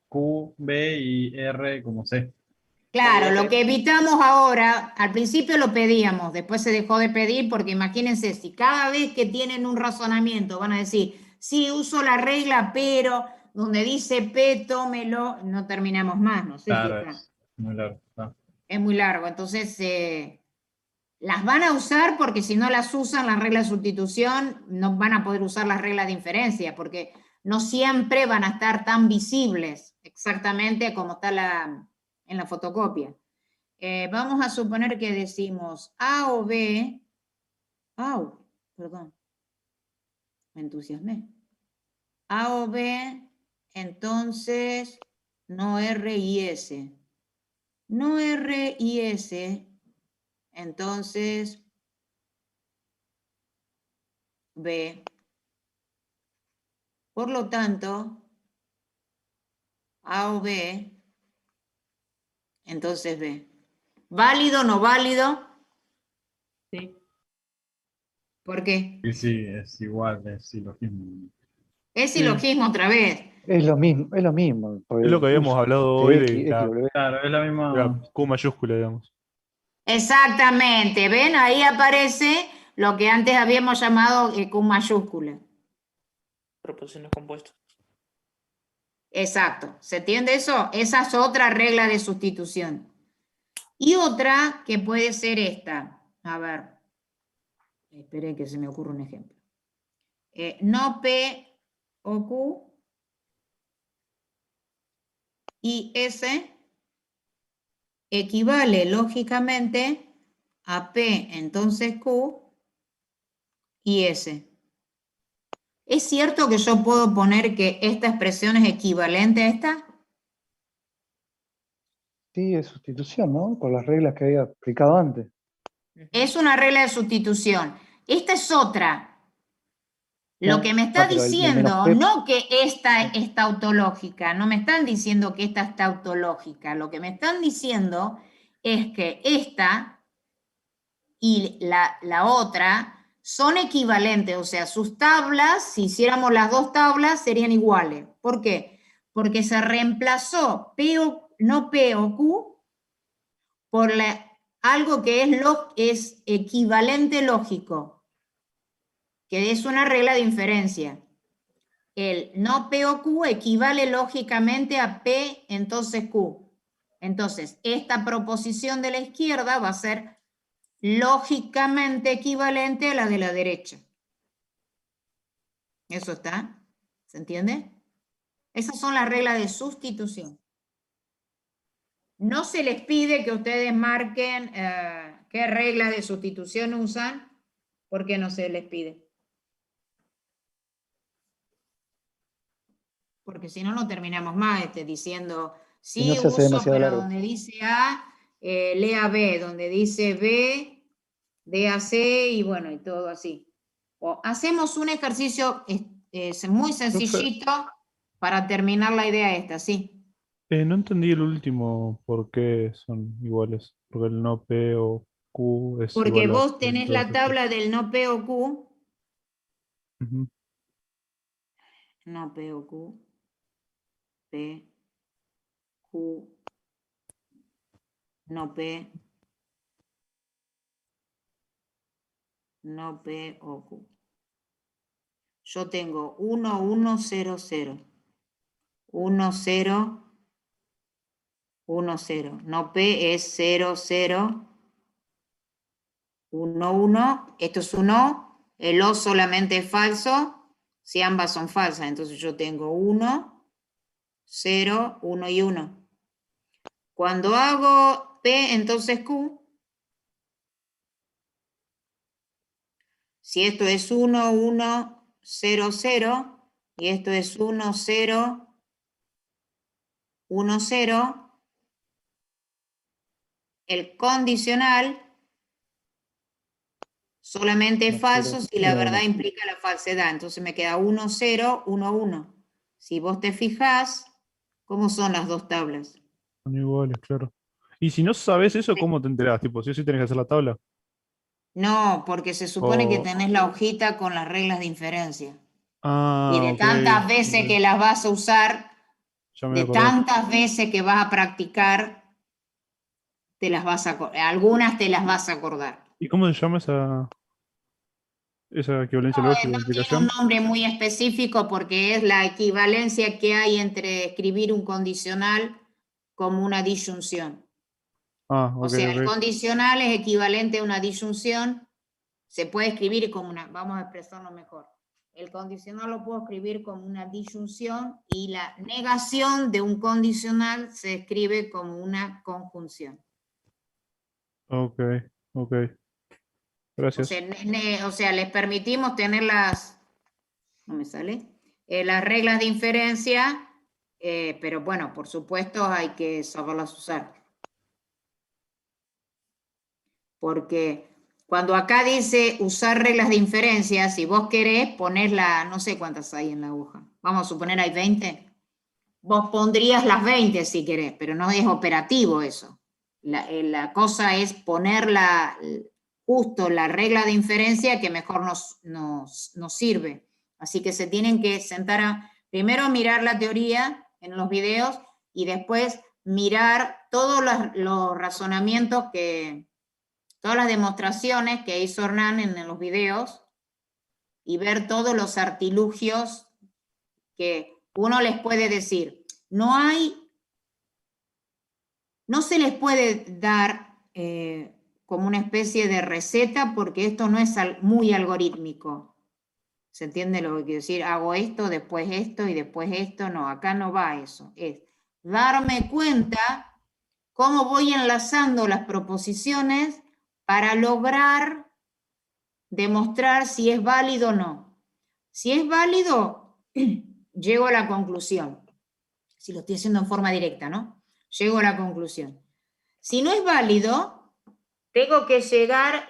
Q, B y R como C. Claro, lo que evitamos ahora, al principio lo pedíamos, después se dejó de pedir porque imagínense, si cada vez que tienen un razonamiento van a decir, sí, uso la regla, pero donde dice P, tómelo, no terminamos más, no sé Claro, si está. es muy largo. Es muy largo, entonces las van a usar porque si no las usan las reglas de sustitución, no van a poder usar las reglas de inferencia, porque no siempre van a estar tan visibles exactamente como está en la fotocopia. Vamos a suponer que decimos A o B, perdón, me entusiasmé. A o B, entonces no R y S. No R y S, entonces B. Por lo tanto, A o B, entonces B. ¿Válido o no válido? Sí. ¿Por qué? Sí, es igual, es silogismo. Es silogismo otra vez. Es lo mismo, es lo mismo. Es lo que habíamos hablado hoy de Claro, es la misma. la Q mayúscula, digamos. Exactamente, ¿ven? Ahí aparece lo que antes habíamos llamado Q mayúscula. Proposiciones compuestas. Exacto, ¿se entiende eso? Esa es otra regla de sustitución. Y otra que puede ser esta. A ver, esperen que se me ocurra un ejemplo. No P o Q, y S equivale lógicamente a P, entonces Q y S. ¿Es cierto que yo puedo poner que esta expresión es equivalente a esta? Sí, es sustitución, ¿no? Por las reglas que había aplicado antes. Es una regla de sustitución. Esta es otra. Lo que me está pero el menos diciendo, P, no que esta está tautológica, no me están diciendo que esta está tautológica, lo que me están diciendo es que esta y la otra son equivalentes, o sea, sus tablas, si hiciéramos las dos tablas, serían iguales. ¿Por qué? Porque se reemplazó no P o Q por algo que es equivalente lógico, que es una regla de inferencia. El no P o Q equivale lógicamente a P, entonces Q. Entonces, esta proposición de la izquierda va a ser lógicamente equivalente a la de la derecha. ¿Eso está? ¿Se entiende? Esas son las reglas de sustitución. No se les pide que ustedes marquen qué reglas de sustitución usan, porque no se les pide. Porque si no, no terminamos más diciendo, Si no sí se hace uso, demasiado pero largo. donde dice A, lea B, donde dice B, D a C, y bueno, y todo así. O hacemos un ejercicio muy sencillito para terminar la idea esta, ¿sí? No entendí el último por qué son iguales. Porque el no P o Q es Porque igual a vos P en tenés todos la estos. tabla del no P o Q, Ujú. no P o Q, P, Q, no P, no P o Q. Yo tengo 1, 1, 0, 0. 1, 0, 1, 0. No P es 0, 0, 1, 1. Esto es un O. El O solamente es falso si ambas son falsas. Entonces yo tengo 1, 0, 1 y 1. Cuando hago P, entonces Q, si esto es 1, 1, 0, 0, y esto es 1, 0, 1, 0, el condicional solamente es 1, 0, falso si la 1, verdad 1. implica la falsedad. Entonces me queda 1, 0, 1, 1. Si vos te fijás, ¿cómo son las dos tablas? Son iguales, claro. Y si no sabes eso, ¿cómo te enterás? Tipo, sí o sí tenés que hacer la tabla. No, porque se supone que O... tenés la hojita con las reglas de inferencia. Y Ah, de ok. tantas veces que las vas a usar, Ya me voy de a acordar. tantas veces que vas a practicar, algunas te las vas a acordar. ¿Y cómo se llama esa equivalencia lógica, No tiene un explicación? nombre muy específico porque es la equivalencia que hay entre escribir un condicional como una disyunción. Ah, O ok, sea, el ok. condicional es equivalente a una disyunción, se puede escribir como una, vamos a expresarlo mejor. El condicional lo puedo escribir como una disyunción y la negación de un condicional se escribe como una conjunción. Ok, ok. Gracias. O sea, les permitimos tener no me sale, las reglas de inferencia, pero bueno, por supuesto hay que saberlas usar. Porque cuando acá dice usar reglas de inferencia, si vos querés ponerla, no sé cuántas hay en la hoja, vamos a suponer hay 20, vos pondrías las 20 si querés, pero no es operativo eso. La cosa es poner justo la regla de inferencia que mejor nos sirve. Así que se tienen que sentar primero a mirar la teoría en los videos y después mirar todos los razonamientos todas las demostraciones que hizo Hernán en los videos y ver todos los artilugios que uno les puede decir. No se les puede dar como una especie de receta porque esto no es muy algorítmico. ¿Se entiende lo que quiero decir? Hago esto, después esto y después esto. No, acá no va eso. darme cuenta cómo voy enlazando las proposiciones para lograr demostrar si es válido o no. Si es válido, llego a la conclusión. Si lo estoy haciendo en forma directa, ¿no? Llego a la conclusión. Si no es válido, tengo que llegar,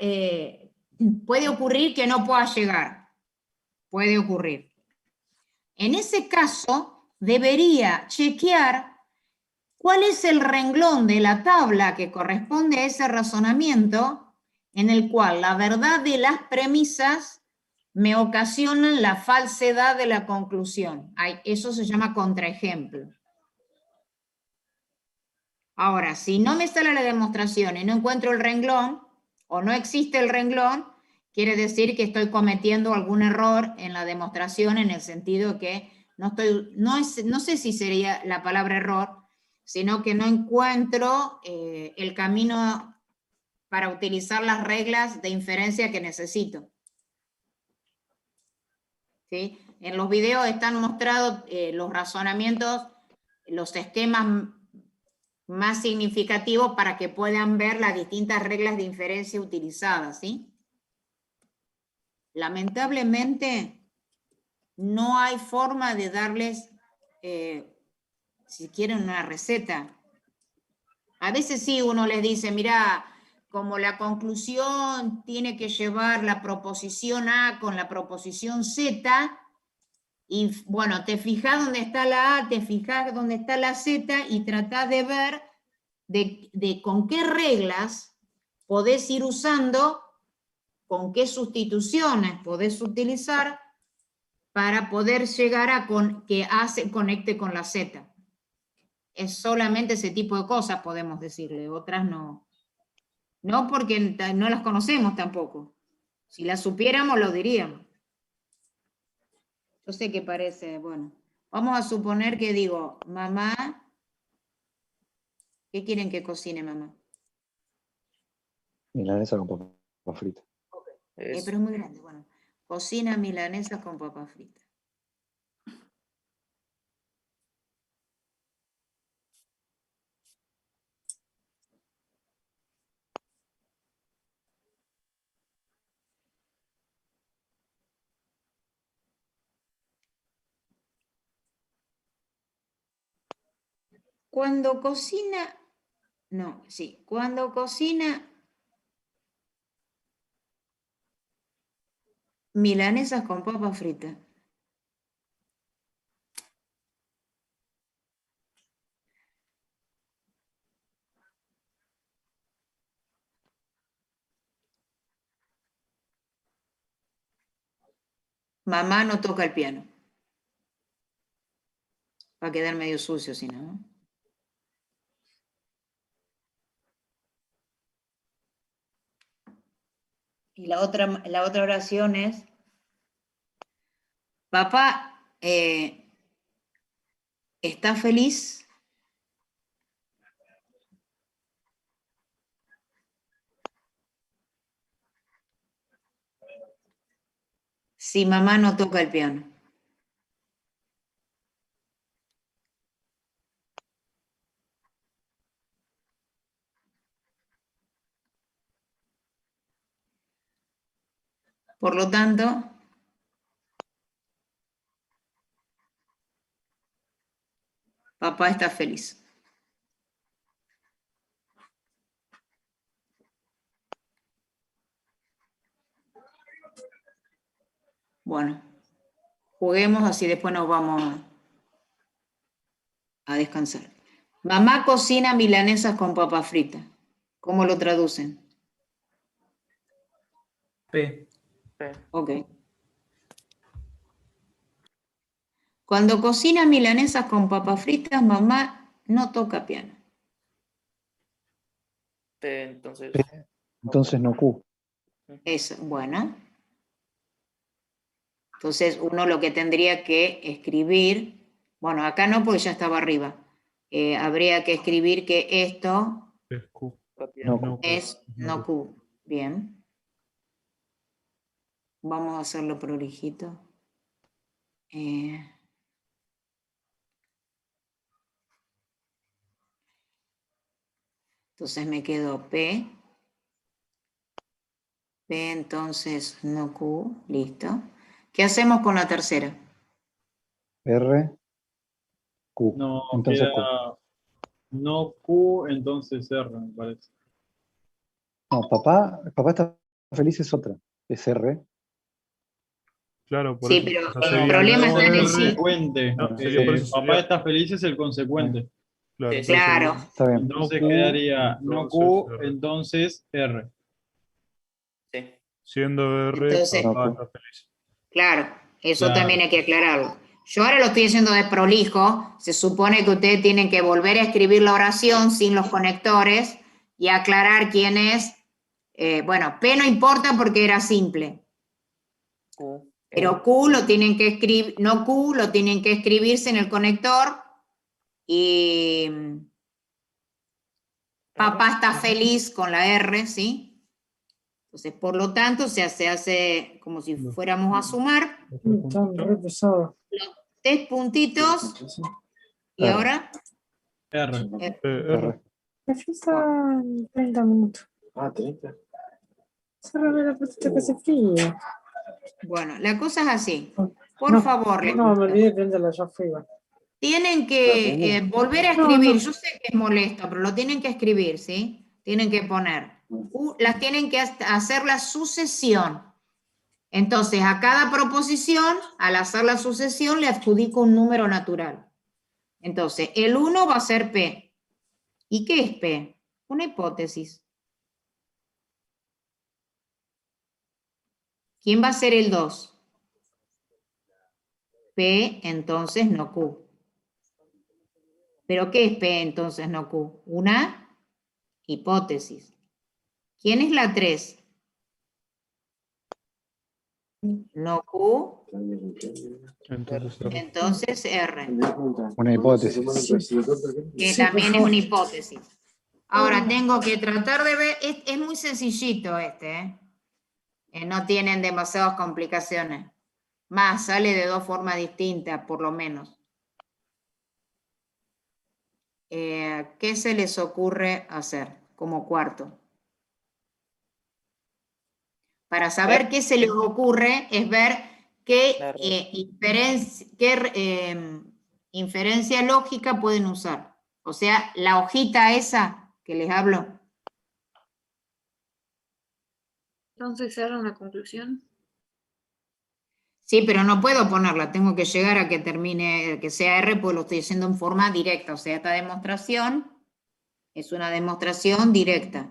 puede ocurrir que no pueda llegar. Puede ocurrir. En ese caso, debería chequear cuál es el renglón de la tabla que corresponde a ese razonamiento en el cual la verdad de las premisas me ocasionan la falsedad de la conclusión. Eso se llama contraejemplo. Ahora, si no me sale la demostración y no encuentro el renglón, o no existe el renglón, quiere decir que estoy cometiendo algún error en la demostración, en el sentido que no sé si sería la palabra error, sino que no encuentro el camino para utilizar las reglas de inferencia que necesito. ¿Sí? En los videos están mostrados los razonamientos, los esquemas más significativos para que puedan ver las distintas reglas de inferencia utilizadas, ¿sí? Lamentablemente, no hay forma de darles, si quieren, una receta. A veces sí uno les dice, mira, como la conclusión tiene que llevar la proposición A con la proposición Z, y bueno, te fijas dónde está la A, te fijas dónde está la Z y tratás de ver de con qué reglas podés ir usando, con qué sustituciones podés utilizar para poder llegar a que A se conecte con la Z. Es solamente ese tipo de cosas, podemos decirle, otras no. No, porque no las conocemos tampoco. Si las supiéramos, lo diríamos. Yo sé que parece, bueno. Vamos a suponer que digo, mamá, ¿qué quieren que cocine, mamá? Milanesa con papa frita. Pero es muy grande, bueno. Cocina milanesas con papa frita. Cuando cocina, cuando cocina milanesas con papa frita. Mamá no toca el piano. Va a quedar medio sucio si no. Y la otra oración es, papá, ¿está feliz? Si mamá no toca el piano. Por lo tanto, papá está feliz. Bueno, juguemos así después nos vamos a descansar. Mamá cocina milanesas con papa frita. ¿Cómo lo traducen? P. Ok. Cuando cocina milanesas con papas fritas, mamá no toca piano. P, entonces. Entonces no Q. Es bueno. Entonces uno lo que tendría que escribir, bueno, acá no porque ya estaba arriba. Habría que escribir que esto Es Q. es no Q. Bien. Vamos a hacerlo prolijito. Entonces me quedó P. P entonces no Q, listo. ¿Qué hacemos con la tercera? R, Q. No, Entonces queda Q. no Q, entonces R, me parece. No, papá está feliz es otra. Es R. Claro, por Sí, eso. pero O sea, el sería problema está en el sí. Consecuente. No, sería por eso Papá sería- está feliz es el consecuente. Claro, Sí, entonces Claro. sería Está bien. Entonces no Q, quedaría no Q, entonces R. entonces R. sí. Siendo R, Entonces, papá No, está feliz. claro, eso Claro. también hay que aclararlo. Yo ahora lo estoy haciendo de prolijo. Se supone que ustedes tienen que volver a escribir la oración sin los conectores y aclarar quién es. Bueno, P no importa porque era simple. Q. Pero Q lo tienen que escribir, no Q, lo tienen que escribirse en el conector y papá está feliz con la R, ¿sí? Entonces, por lo tanto, se hace como si fuéramos a sumar. Los 3 puntitos. ¿Y R. ahora? R. R. Me faltan 30 minutos. Ah, 30. Cerrame la puerta que se fría. Bueno, la cosa es así. Por No, favor, no, me olvidé de prenderla, ya fue. tienen que volver a escribir. Yo sé que es molesto, pero lo tienen que escribir, ¿sí? Tienen que poner. Las tienen que hacer la sucesión. Entonces, a cada proposición, al hacer la sucesión, le adjudico un número natural. Entonces, el 1 va a ser P. ¿Y qué es P? Una hipótesis. ¿Quién va a ser el 2? P, entonces no Q. ¿Pero qué es P, entonces no Q? Una hipótesis. ¿Quién es la 3? No Q, entonces R. Una hipótesis. Que también es una hipótesis. Ahora tengo que tratar de ver, es muy sencillito este, no tienen demasiadas complicaciones. Más, sale de 2 formas distintas, por lo menos. ¿Qué se les ocurre hacer como cuarto? Para saber qué se les ocurre es ver qué, inferencia lógica pueden usar. O sea, la hojita esa que les hablo. Entonces cerran la conclusión. Sí, pero no puedo ponerla, tengo que llegar a que termine, que sea R, pues lo estoy haciendo en forma directa. O sea, esta demostración es una demostración directa.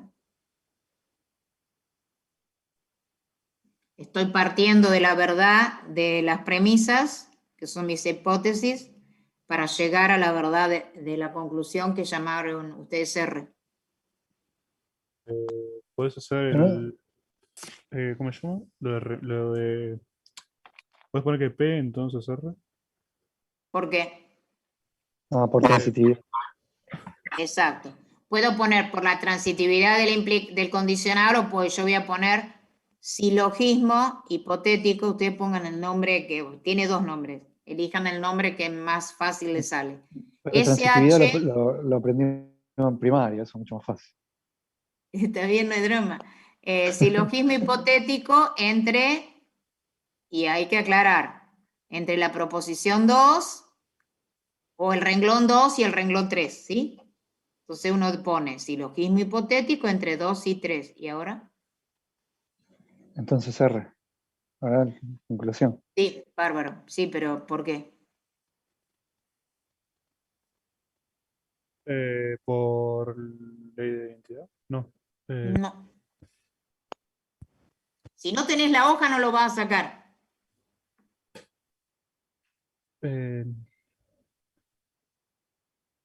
Estoy partiendo de la verdad de las premisas, que son mis hipótesis, para llegar a la verdad de la conclusión que llamaron ustedes R. Puedes hacer el. ¿Cómo se llama? Lo de. Puedes poner que P, entonces R. ¿Por qué? Ah, por transitividad. Exacto. Puedo poner por la transitividad del condicional o pues yo voy a poner silogismo hipotético. Ustedes pongan el nombre que tiene 2 nombres. Elijan el nombre que más fácil les sale. Pero transitividad SH, lo aprendí en primaria, eso es mucho más fácil. está bien, no hay drama. Silogismo hipotético entre, y hay que aclarar, entre la proposición 2 o el renglón 2 y el renglón 3, ¿sí? Entonces uno pone silogismo hipotético entre 2 y 3. ¿Y ahora? Entonces R. Ahora, conclusión. Sí, bárbaro. Sí, pero ¿por qué? Por ley de identidad. No. No. Si no tenés la hoja, no lo vas a sacar.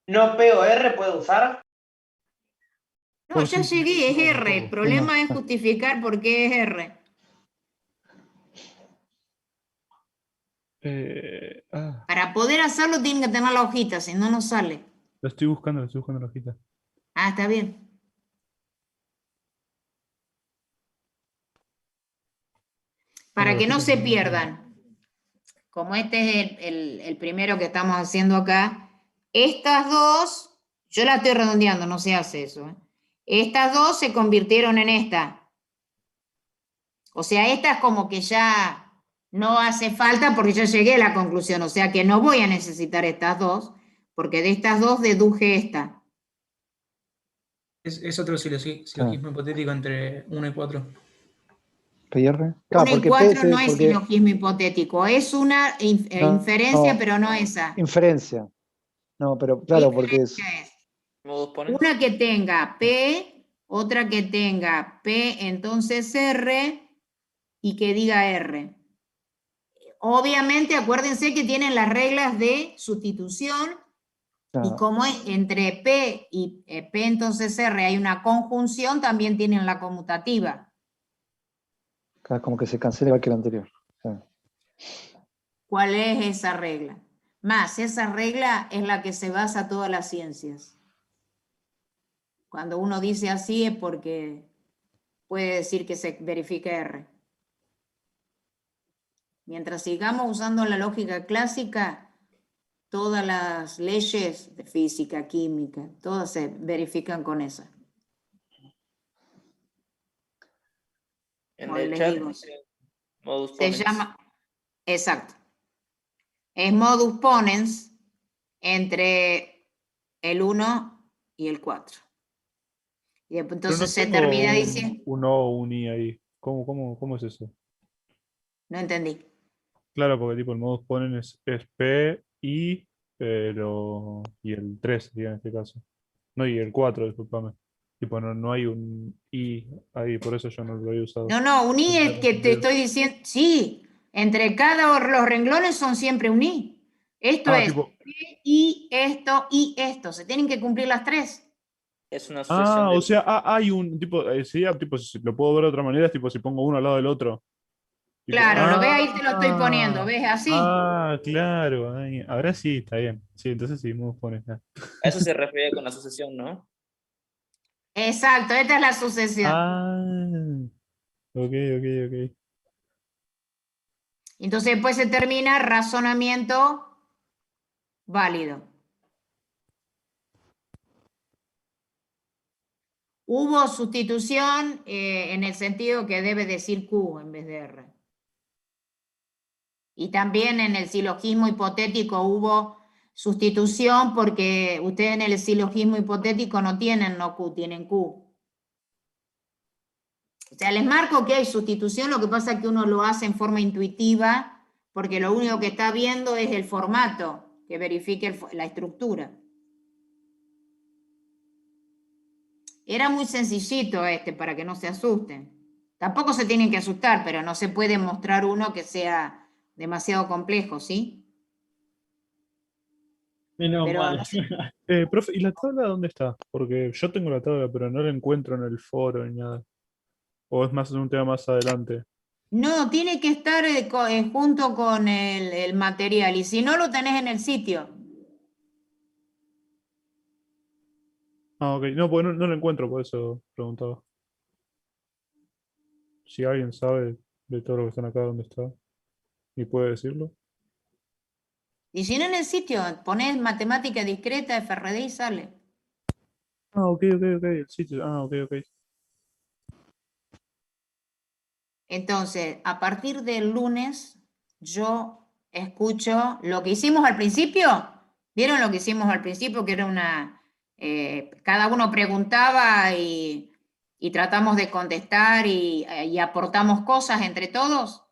¿No P o R puede usar? No, ya llegué, es R. El problema es justificar por qué es R. Para poder hacerlo tienen que tener la hojita, si no, no sale. La estoy buscando la hojita. Ah, está bien. Para que no se pierdan, como este es el primero que estamos haciendo acá, estas dos, yo la estoy redondeando, no se hace eso. Estas dos se convirtieron en esta. O sea, esta es como que ya no hace falta porque ya llegué a la conclusión. O sea que no voy a necesitar estas dos, porque de estas dos deduje esta. Es otro silogismo hipotético entre 1 y 4. PR. 1 y 4 no es silogismo hipotético, es una inferencia, no, pero no esa. Inferencia. No, pero claro, porque es. Una que tenga P, otra que tenga P, entonces R, y que diga R. Obviamente, acuérdense que tienen las reglas de sustitución, y como entre P y P entonces R hay una conjunción, también tienen la conmutativa. Como que se cancela igual que el anterior. ¿Cuál es esa regla? Más, esa regla es la que se basa todas las ciencias. Cuando uno dice así es porque puede decir que se verifica R. Mientras sigamos usando la lógica clásica, todas las leyes de física, química, todas se verifican con esa. En Como el les chat digo, dice modus se ponens. llama, exacto. Es modus ponens entre el 1 y el 4. Y Pero entonces no se tengo termina diciendo, un O o un I ahí. ¿Cómo es eso? no entendí. Claro, porque tipo el modus ponens es P, I, y el 3 sería en este caso. No, y el 4, discúlpame. Tipo, no hay un I ahí, por eso yo no lo había usado. No, un I es que te Confundido. estoy diciendo, sí, entre cada los renglones son siempre un I. Esto es tipo, I, esto. Se tienen que cumplir las tres. Es una sucesión o de... sea, hay un tipo, sería tipo, si lo puedo ver de otra manera, es tipo si pongo uno al lado del otro. Tipo, Claro, lo ves ahí, te lo estoy poniendo, ¿ves? Así. Claro, ahora sí, está bien. Sí, entonces sí, modus ponens. A eso se refiere con la sucesión, ¿no? Exacto, esta es la sucesión. Ok. Entonces después se termina razonamiento válido. Hubo sustitución en el sentido que debe decir Q en vez de R. Y también en el silogismo hipotético hubo sustitución porque ustedes en el silogismo hipotético no tienen no Q, tienen Q. O sea, les marco que hay sustitución, lo que pasa es que uno lo hace en forma intuitiva porque lo único que está viendo es el formato que verifique la estructura. Era muy sencillito para que no se asusten. Tampoco se tienen que asustar, pero no se puede mostrar uno que sea demasiado complejo, ¿sí? Menos Pero mal. no sé. Profe, ¿y la tabla dónde está? Porque yo tengo la tabla, pero no la encuentro en el foro ni nada. ¿O es más un tema más adelante? No, tiene que estar junto con el material, y si no lo tenés en el sitio. Ok. No, porque no lo encuentro, por eso preguntaba. Si alguien sabe de todos los que están acá dónde está y puede decirlo. Y si no en el sitio, ponés matemática discreta, FRD y sale. Ok, el sitio. Ok. Entonces, a partir del lunes, yo escucho lo que hicimos al principio. ¿Vieron lo que hicimos al principio? Que era cada uno preguntaba y tratamos de contestar y aportamos cosas entre todos.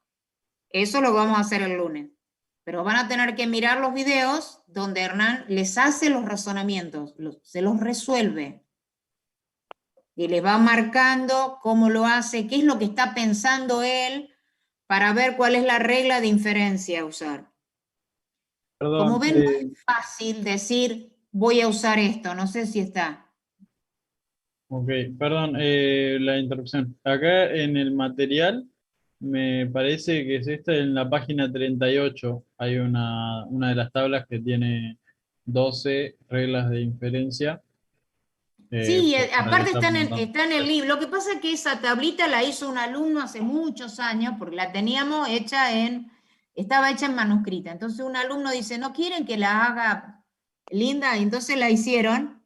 Eso lo vamos a hacer el lunes. Pero van a tener que mirar los videos donde Hernán les hace los razonamientos, se los resuelve. Y les va marcando cómo lo hace, qué es lo que está pensando él, para ver cuál es la regla de inferencia a usar. Perdón, Como ven, no es fácil decir, voy a usar esto, no sé si está. ok, perdón, la interrupción. Acá en el material me parece que es esta, en la página 38 hay una de las tablas que tiene 12 reglas de inferencia. Sí, Para aparte ir apuntando. está en el libro. Lo que pasa es que esa tablita la hizo un alumno hace muchos años, porque la teníamos estaba hecha en manuscrita. Entonces un alumno dice, ¿no quieren que la haga linda? Y entonces la hicieron.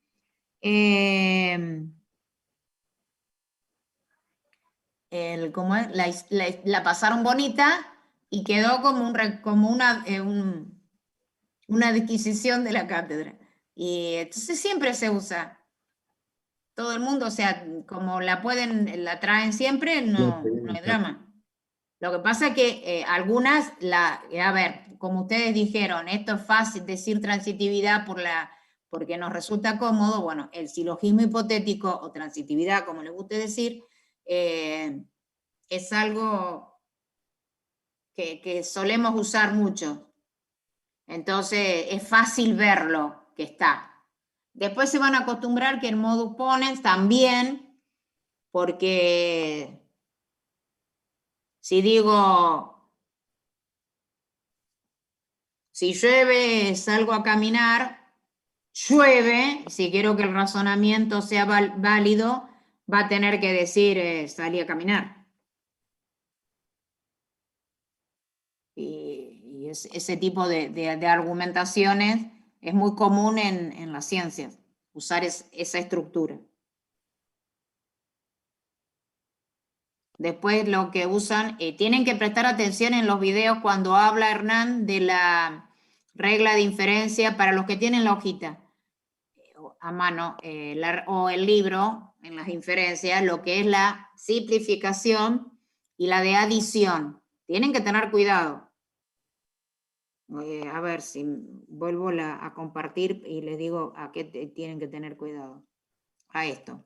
¿cómo es? La pasaron bonita y quedó como, como una adquisición de la cátedra. Y entonces siempre se usa. Todo el mundo, o sea, como la traen siempre, no hay drama. Lo que pasa es que algunas, a ver, como ustedes dijeron, esto es fácil decir transitividad porque nos resulta cómodo. Bueno, el silogismo hipotético o transitividad, como les guste decir, es algo que solemos usar mucho. Entonces es fácil verlo que está. Después se van a acostumbrar que el modus ponens también, porque si digo, si llueve, salgo a caminar, llueve, si quiero que el razonamiento sea válido, va a tener que decir, salí a caminar. Y ese tipo de argumentaciones es muy común en las ciencias, usar esa estructura. Después lo que usan, tienen que prestar atención en los videos cuando habla Hernán de la regla de inferencia para los que tienen la hojita a mano o el libro en las inferencias, lo que es la simplificación y la de adición. Tienen que tener cuidado. A ver si vuelvo a compartir y les digo a qué tienen que tener cuidado. A esto.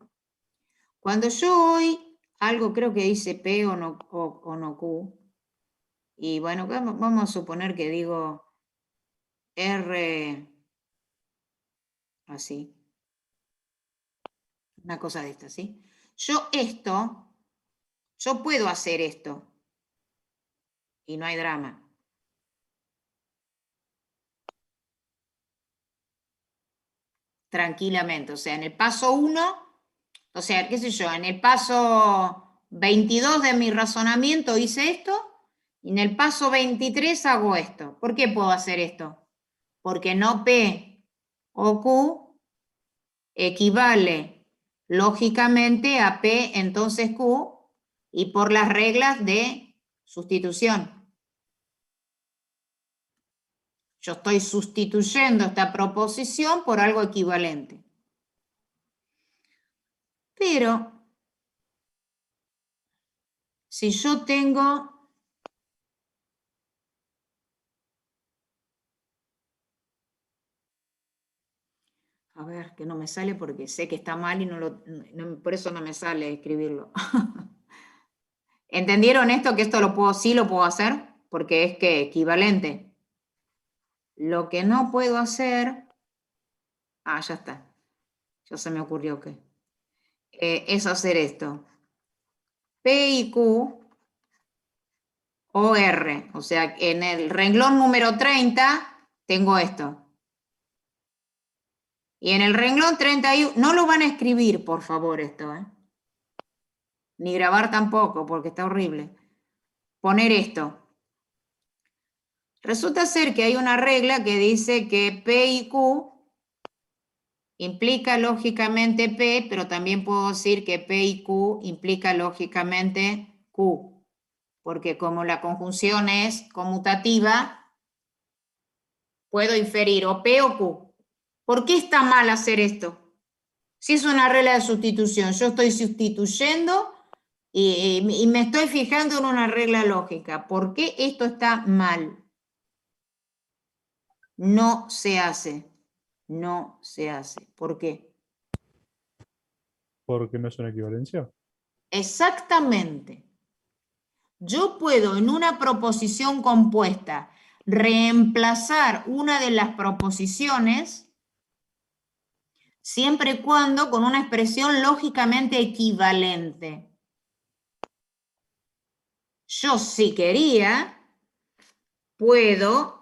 Cuando yo hoy algo creo que dice P o no Q, y bueno, vamos a suponer que digo R, así. Una cosa de esta, ¿sí? Yo puedo hacer esto. Y no hay drama. Tranquilamente, o sea, en el paso 1, o sea, qué sé yo, en el paso 22 de mi razonamiento hice esto, y en el paso 23 hago esto. ¿Por qué puedo hacer esto? Porque no P o Q equivale lógicamente a P entonces Q, y por las reglas de sustitución. Yo estoy sustituyendo esta proposición por algo equivalente. Pero, si yo tengo... A ver, que no me sale porque sé que está mal y por eso no me sale escribirlo. ¿Entendieron esto? Que esto sí lo puedo hacer, porque es que equivalente. Lo que no puedo hacer... Ah, ya está. Ya se me ocurrió que... es hacer esto. P y Q o R. O sea, en el renglón número 30 tengo esto. Y en el renglón 31... No lo van a escribir, por favor, esto. Ni grabar tampoco, porque está horrible. Poner esto. Resulta ser que hay una regla que dice que P y Q implica lógicamente P, pero también puedo decir que P y Q implica lógicamente Q, porque como la conjunción es conmutativa, puedo inferir o P o Q. ¿Por qué está mal hacer esto? Si es una regla de sustitución, yo estoy sustituyendo y me estoy fijando en una regla lógica. ¿Por qué esto está mal? No se hace. No se hace. ¿Por qué? Porque no es una equivalencia. Exactamente. Yo puedo en una proposición compuesta reemplazar una de las proposiciones siempre y cuando con una expresión lógicamente equivalente. Yo, si quería, puedo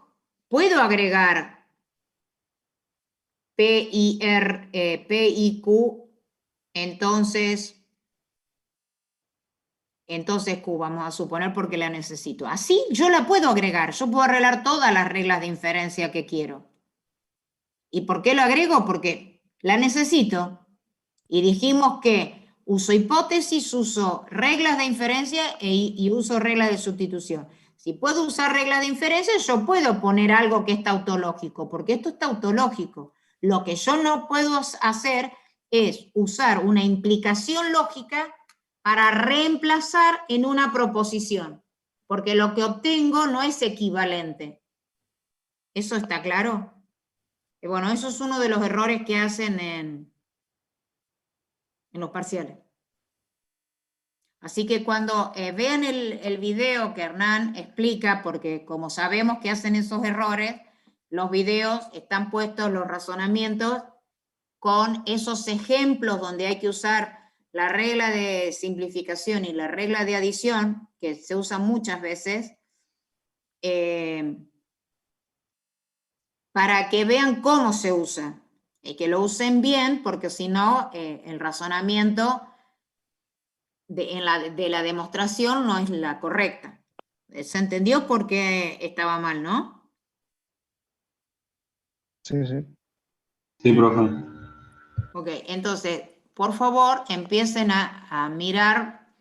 agregar P y Q, entonces Q, vamos a suponer, porque la necesito. Así yo la puedo agregar, yo puedo arreglar todas las reglas de inferencia que quiero. ¿Y por qué lo agrego? Porque la necesito. Y dijimos que Uso hipótesis, uso reglas de inferencia y uso reglas de sustitución. Si puedo usar reglas de inferencia, yo puedo poner algo que es tautológico, porque esto es tautológico. Lo que yo no puedo hacer es usar una implicación lógica para reemplazar en una proposición, porque lo que obtengo no es equivalente. ¿Eso está claro? Y bueno, eso es uno de los errores que hacen en los parciales. Así que cuando vean el video que Hernán explica, porque como sabemos que hacen esos errores, los videos están puestos, los razonamientos, con esos ejemplos donde hay que usar la regla de simplificación y la regla de adición, que se usan muchas veces, para que vean cómo se usa, y que lo usen bien, porque si no, el razonamiento de la demostración no es la correcta. ¿Se entendió por qué estaba mal, no? Sí, sí. Sí, profe. Ok, entonces, por favor, empiecen a mirar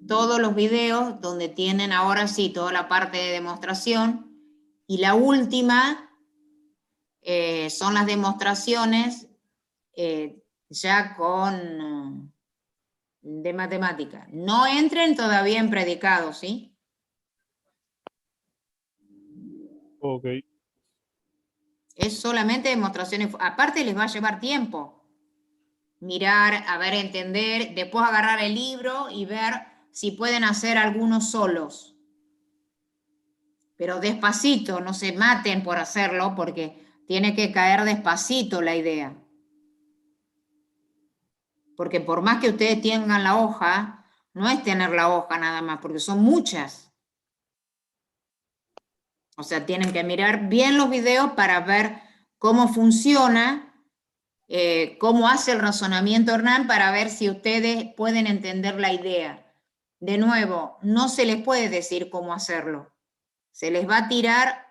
todos los videos donde tienen ahora sí toda la parte de demostración, y la última son las demostraciones ya con de matemática. No entren todavía en predicados, ¿sí? Ok. Es solamente demostraciones. Aparte les va a llevar tiempo. Mirar, a ver, entender, después agarrar el libro y ver si pueden hacer algunos solos. Pero despacito, no se maten por hacerlo, porque tiene que caer despacito la idea. Porque por más que ustedes tengan la hoja, no es tener la hoja nada más, porque son muchas. O sea, tienen que mirar bien los videos para ver cómo funciona, cómo hace el razonamiento Hernán, para ver si ustedes pueden entender la idea. De nuevo, no se les puede decir cómo hacerlo. Se les va a tirar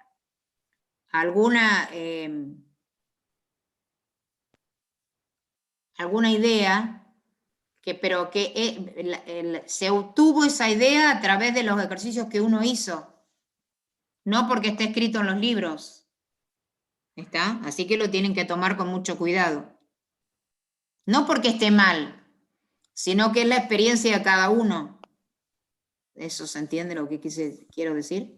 alguna idea, pero que se obtuvo esa idea a través de los ejercicios que uno hizo, no porque esté escrito en los libros. ¿Está? Así que lo tienen que tomar con mucho cuidado. No porque esté mal, sino que es la experiencia de cada uno. ¿Eso se entiende lo que quiero decir?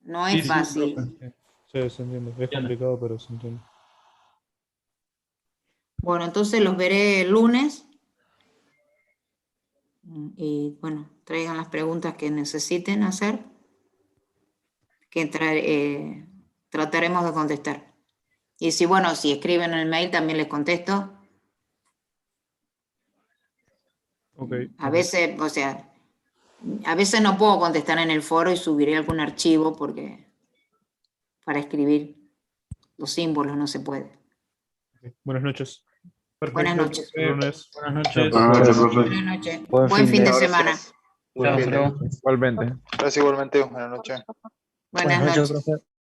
No es fácil. Sí, se entiende. Es complicado, pero se entiende. Bueno, entonces los veré el lunes. Y bueno, traigan las preguntas que necesiten hacer, que trataremos de contestar. Y si, bueno, si escriben en el mail también les contesto. Okay. A veces, o sea, a veces no puedo contestar en el foro y subiré algún archivo porque para escribir los símbolos no se puede. Okay. Buenas noches. Perfecto. Buenas noches. Lunes. Buenas noches. Buenas noches, profe. Buenas noches. Buen fin de semana. Igualmente. Gracias igualmente. Buenas noches. Buenas noches. Profe.